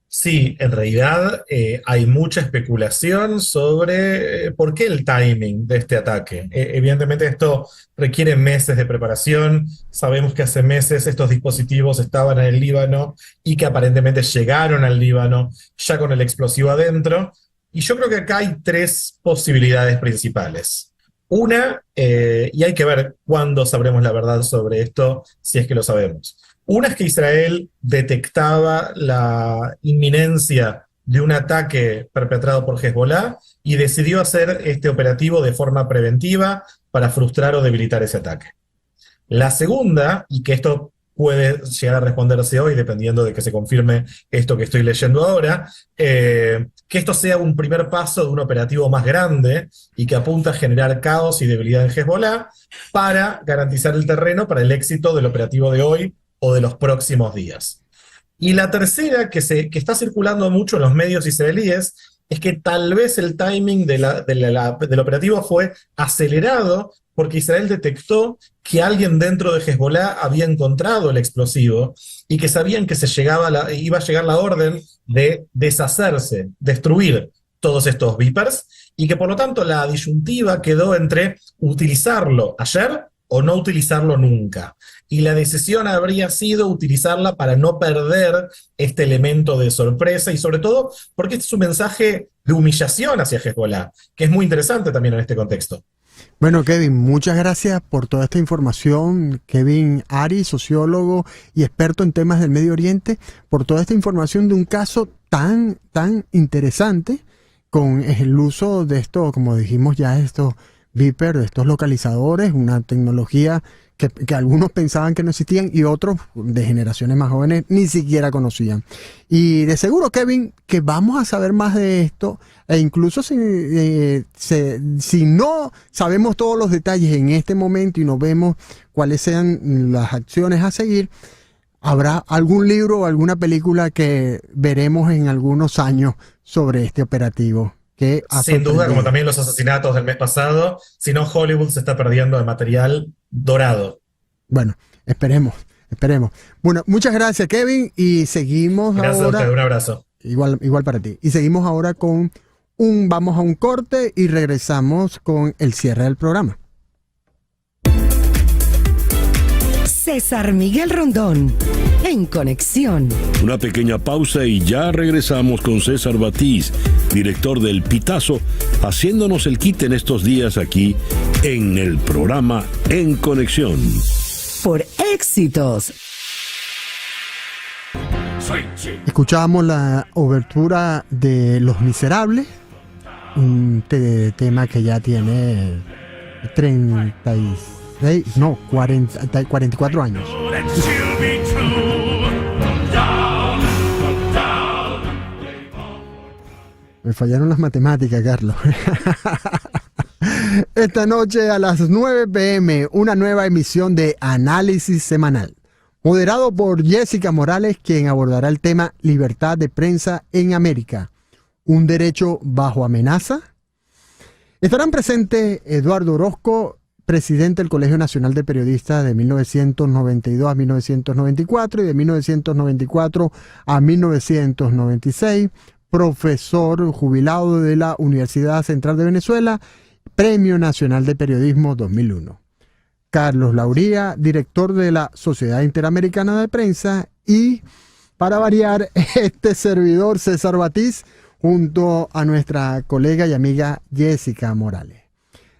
Sí, en realidad hay mucha especulación sobre por qué el timing de este ataque. Evidentemente esto requiere meses de preparación. Sabemos que hace meses estos dispositivos estaban en el Líbano y que aparentemente llegaron al Líbano ya con el explosivo adentro. Y yo creo que acá hay tres posibilidades principales. Una, y hay que ver cuándo sabremos la verdad sobre esto, si es que lo sabemos. Una es que Israel detectaba la inminencia de un ataque perpetrado por Hezbollah y decidió hacer este operativo de forma preventiva para frustrar o debilitar ese ataque. La segunda, y que esto puede llegar a responderse hoy, dependiendo de que se confirme esto que estoy leyendo ahora, que esto sea un primer paso de un operativo más grande y que apunta a generar caos y debilidad en Hezbollah para garantizar el terreno para el éxito del operativo de hoy o de los próximos días. Y la tercera, que está circulando mucho en los medios israelíes, es que tal vez el timing del operativo fue acelerado porque Israel detectó que alguien dentro de Hezbollah había encontrado el explosivo y que sabían que iba a llegar la orden de deshacerse, destruir todos estos beepers, y que por lo tanto la disyuntiva quedó entre utilizarlo ayer o no utilizarlo nunca. Y la decisión habría sido utilizarla para no perder este elemento de sorpresa y sobre todo porque este es un mensaje de humillación hacia Hezbollah, que es muy interesante también en este contexto. Bueno, Kevin, muchas gracias por toda esta información. Kevin Ari, sociólogo y experto en temas del Medio Oriente, por toda esta información de un caso tan interesante con el uso de esto, como dijimos ya, estos beepers, de estos localizadores, una tecnología que algunos pensaban que no existían y otros de generaciones más jóvenes ni siquiera conocían. Y de seguro, Kevin, que vamos a saber más de esto, e incluso si no sabemos todos los detalles en este momento y no vemos cuáles sean las acciones a seguir, habrá algún libro o alguna película que veremos en algunos años sobre este operativo. Que sin duda, como también los asesinatos del mes pasado, si no, Hollywood se está perdiendo de material dorado. Bueno, esperemos. Bueno, muchas gracias, Kevin, y seguimos gracias ahora. A usted, un abrazo. Igual para ti. Y seguimos ahora con vamos a un corte y regresamos con el cierre del programa. César Miguel Rondón, en Conexión. Una pequeña pausa y ya regresamos con César Batiz, director del Pitazo, haciéndonos el quite en estos días aquí en el programa En Conexión. Por Éxitos. Escuchábamos la obertura de Los Miserables, un tema que ya tiene 44 años. Me fallaron las matemáticas, Carlos. Esta noche a las 9 p.m. una nueva emisión de Análisis Semanal, moderado por Jessica Morales, quien abordará el tema Libertad de Prensa en América, ¿un derecho bajo amenaza? Estarán presentes Eduardo Orozco, presidente del Colegio Nacional de Periodistas de 1992 a 1994 y de 1994 a 1996, profesor jubilado de la Universidad Central de Venezuela, Premio Nacional de Periodismo 2001. Carlos Lauría, director de la Sociedad Interamericana de Prensa, y, para variar, este servidor César Batiz, junto a nuestra colega y amiga Jessica Morales.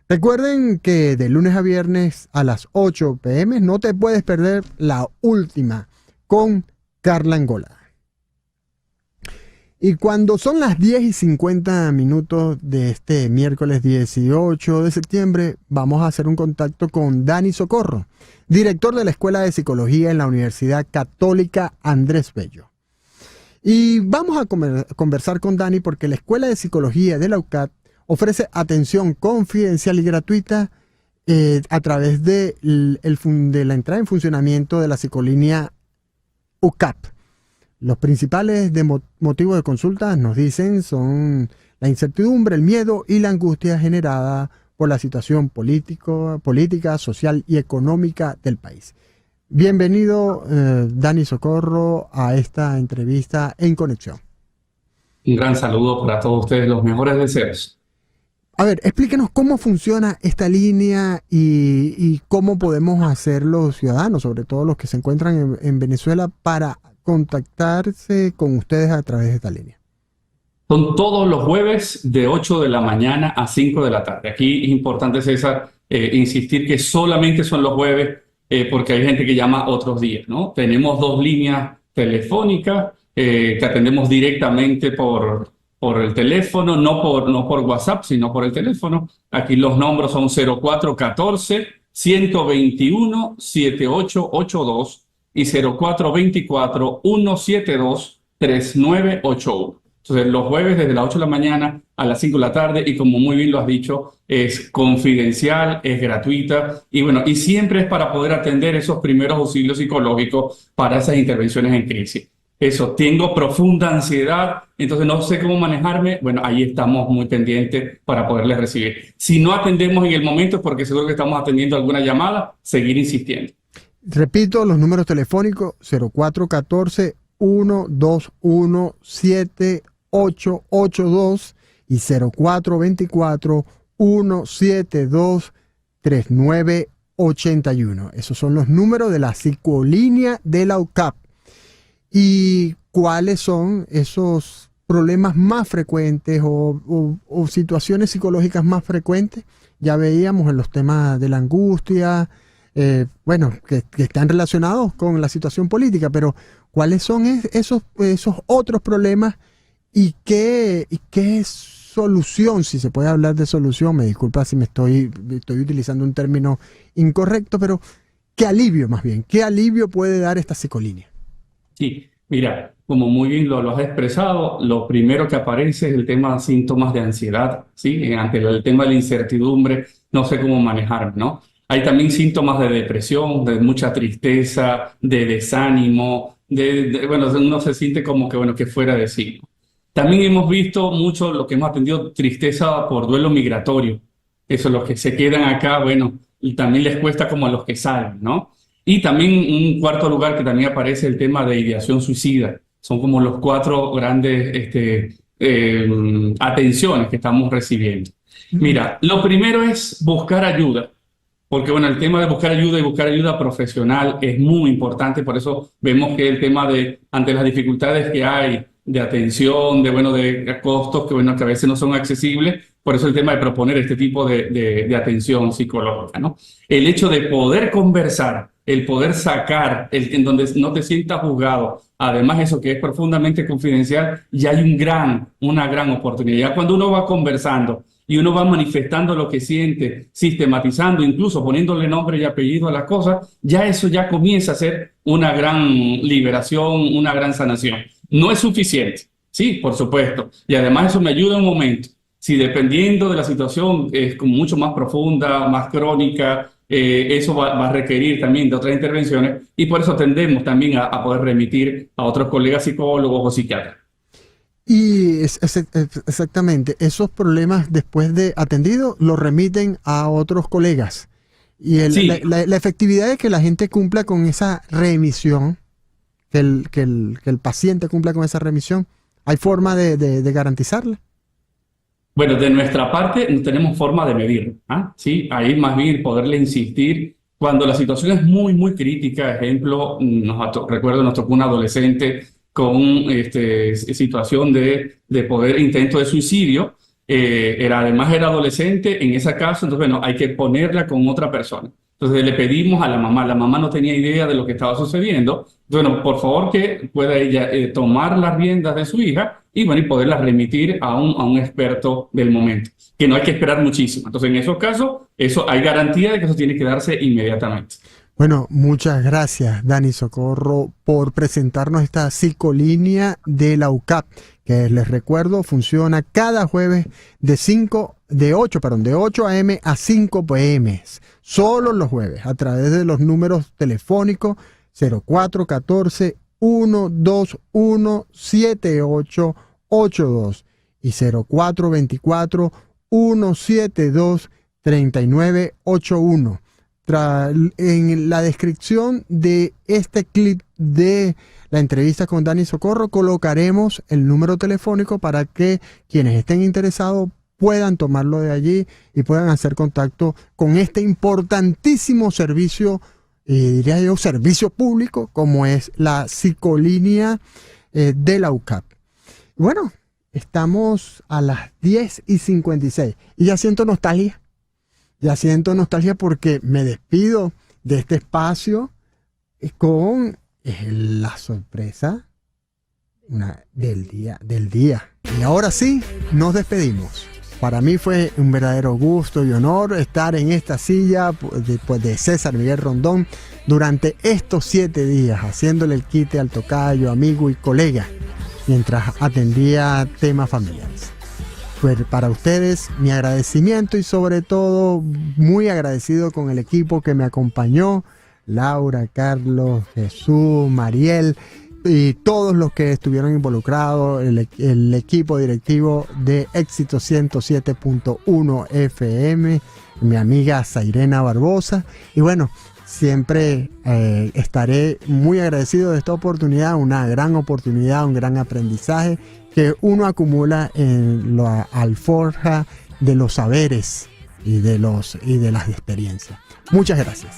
Recuerden que de lunes a viernes a las 8 p.m. no te puedes perder la última con Carla Angola. Y cuando son las 10:50 de este miércoles 18 de septiembre, vamos a hacer un contacto con Dani Socorro, director de la Escuela de Psicología en la Universidad Católica Andrés Bello. Y vamos a conversar con Dani porque la Escuela de Psicología de la UCAD ofrece atención confidencial y gratuita a través de la entrada en funcionamiento de la psicolínea UCAP. Los principales motivos de consulta, nos dicen, son la incertidumbre, el miedo y la angustia generada por la situación política, social y económica del país. Bienvenido, Dani Socorro, a esta entrevista en Conexión. Un gran saludo para todos ustedes, los mejores deseos. A ver, explíquenos cómo funciona esta línea y cómo podemos hacer los ciudadanos, sobre todo los que se encuentran en Venezuela, para contactarse con ustedes a través de esta línea. Son todos los jueves de 8 de la mañana a 5 de la tarde. Aquí es importante, César, insistir que solamente son los jueves porque hay gente que llama otros días, ¿no? Tenemos 2 líneas telefónicas que atendemos directamente por el teléfono, no por WhatsApp, sino por el teléfono. Aquí los nombres son 0414-121-7882 y 0424-172-3981. Entonces, los jueves desde las 8 de la mañana a las 5 de la tarde, y como muy bien lo has dicho, es confidencial, es gratuita, y bueno, y siempre es para poder atender esos primeros auxilios psicológicos para esas intervenciones en crisis. Eso, tengo profunda ansiedad, entonces no sé cómo manejarme. Bueno, ahí estamos muy pendientes para poderles recibir. Si no atendemos en el momento es porque seguro que estamos atendiendo alguna llamada, seguir insistiendo. Repito, los números telefónicos 0414-121-7882 y 0424-172-3981. Esos son los números de la psicolínea de la UCAP. ¿Y cuáles son esos problemas más frecuentes o situaciones psicológicas más frecuentes? Ya veíamos en los temas de la angustia, que están relacionados con la situación política, pero ¿cuáles son esos otros problemas y qué solución, si se puede hablar de solución? Me disculpa si estoy utilizando un término incorrecto, pero qué alivio más bien, qué alivio puede dar esta psicolínea. Sí, mira, como muy bien lo has expresado, lo primero que aparece es el tema de síntomas de ansiedad, ¿sí? Ante el tema de la incertidumbre, no sé cómo manejarme, ¿no? Hay también síntomas de depresión, de mucha tristeza, de desánimo, bueno, uno se siente como que, bueno, que fuera de sí. También hemos visto mucho lo que hemos atendido, tristeza por duelo migratorio. Eso, los que se quedan acá, bueno, y también les cuesta como a los que salen, ¿no? Y también un cuarto lugar que también aparece el tema de ideación suicida. Son como los 4 grandes atenciones que estamos recibiendo. Mira, lo primero es buscar ayuda. Porque, bueno, el tema de buscar ayuda y buscar ayuda profesional es muy importante. Por eso vemos que el tema de, ante las dificultades que hay de atención, de costos que, bueno, que a veces no son accesibles, por eso el tema de proponer este tipo de atención psicológica, ¿no? El hecho de poder conversar, el poder sacar, en donde no te sientas juzgado, además eso que es profundamente confidencial, ya hay una gran oportunidad. Ya cuando uno va conversando y uno va manifestando lo que siente, sistematizando, incluso poniéndole nombre y apellido a las cosas, ya eso ya comienza a ser una gran liberación, una gran sanación. No es suficiente, sí, por supuesto, y además eso me ayuda un momento. Si dependiendo de la situación es como mucho más profunda, más crónica, eso va a requerir también de otras intervenciones, y por eso tendemos también a poder remitir a otros colegas psicólogos o psiquiatras. Y exactamente, esos problemas después de atendido los remiten a otros colegas. Y Sí. la efectividad de que la gente cumpla con esa remisión, que el paciente cumpla con esa remisión, ¿hay forma de garantizarla? Bueno, de nuestra parte no tenemos forma de medirlo, ¿ah? Sí, ahí más bien poderle insistir cuando la situación es muy, muy crítica. Ejemplo, recuerdo nos tocó un adolescente con situación de poder, intento de suicidio. Además era adolescente en ese caso, entonces bueno, hay que ponerla con otra persona. Entonces le pedimos a la mamá no tenía idea de lo que estaba sucediendo. Bueno, por favor que pueda ella tomar las riendas de su hija y bueno, y poderla remitir a un experto del momento, que no hay que esperar muchísimo. Entonces en esos casos, hay garantía de que eso tiene que darse inmediatamente. Bueno, muchas gracias, Dani Socorro, por presentarnos esta psicolínea de la UCAP, que les recuerdo funciona cada jueves de 8 a.m. a 5 p.m. Solo los jueves, a través de los números telefónicos 0414-121-7882 y 0424-172-3981. En la descripción de este clip de la entrevista con Dani Socorro colocaremos el número telefónico para que quienes estén interesados puedan tomarlo de allí y puedan hacer contacto con este importantísimo servicio, diría yo, servicio público, como es la psicolínea de la UCAP. Bueno, estamos a las 10:56 y ya siento nostalgia. Ya siento nostalgia porque me despido de este espacio con la sorpresa del día. Y ahora sí, nos despedimos. Para mí fue un verdadero gusto y honor estar en esta silla después de César Miguel Rondón durante estos 7 días, haciéndole el quite al tocayo, amigo y colega, mientras atendía temas familiares. Para ustedes mi agradecimiento y sobre todo muy agradecido con el equipo que me acompañó, Laura, Carlos, Jesús, Mariel y todos los que estuvieron involucrados, el equipo directivo de Éxito 107.1 FM, mi amiga Zairena Barbosa, y bueno, siempre estaré muy agradecido de esta oportunidad, una gran oportunidad, un gran aprendizaje que uno acumula en la alforja de los saberes y de las experiencias. Muchas gracias.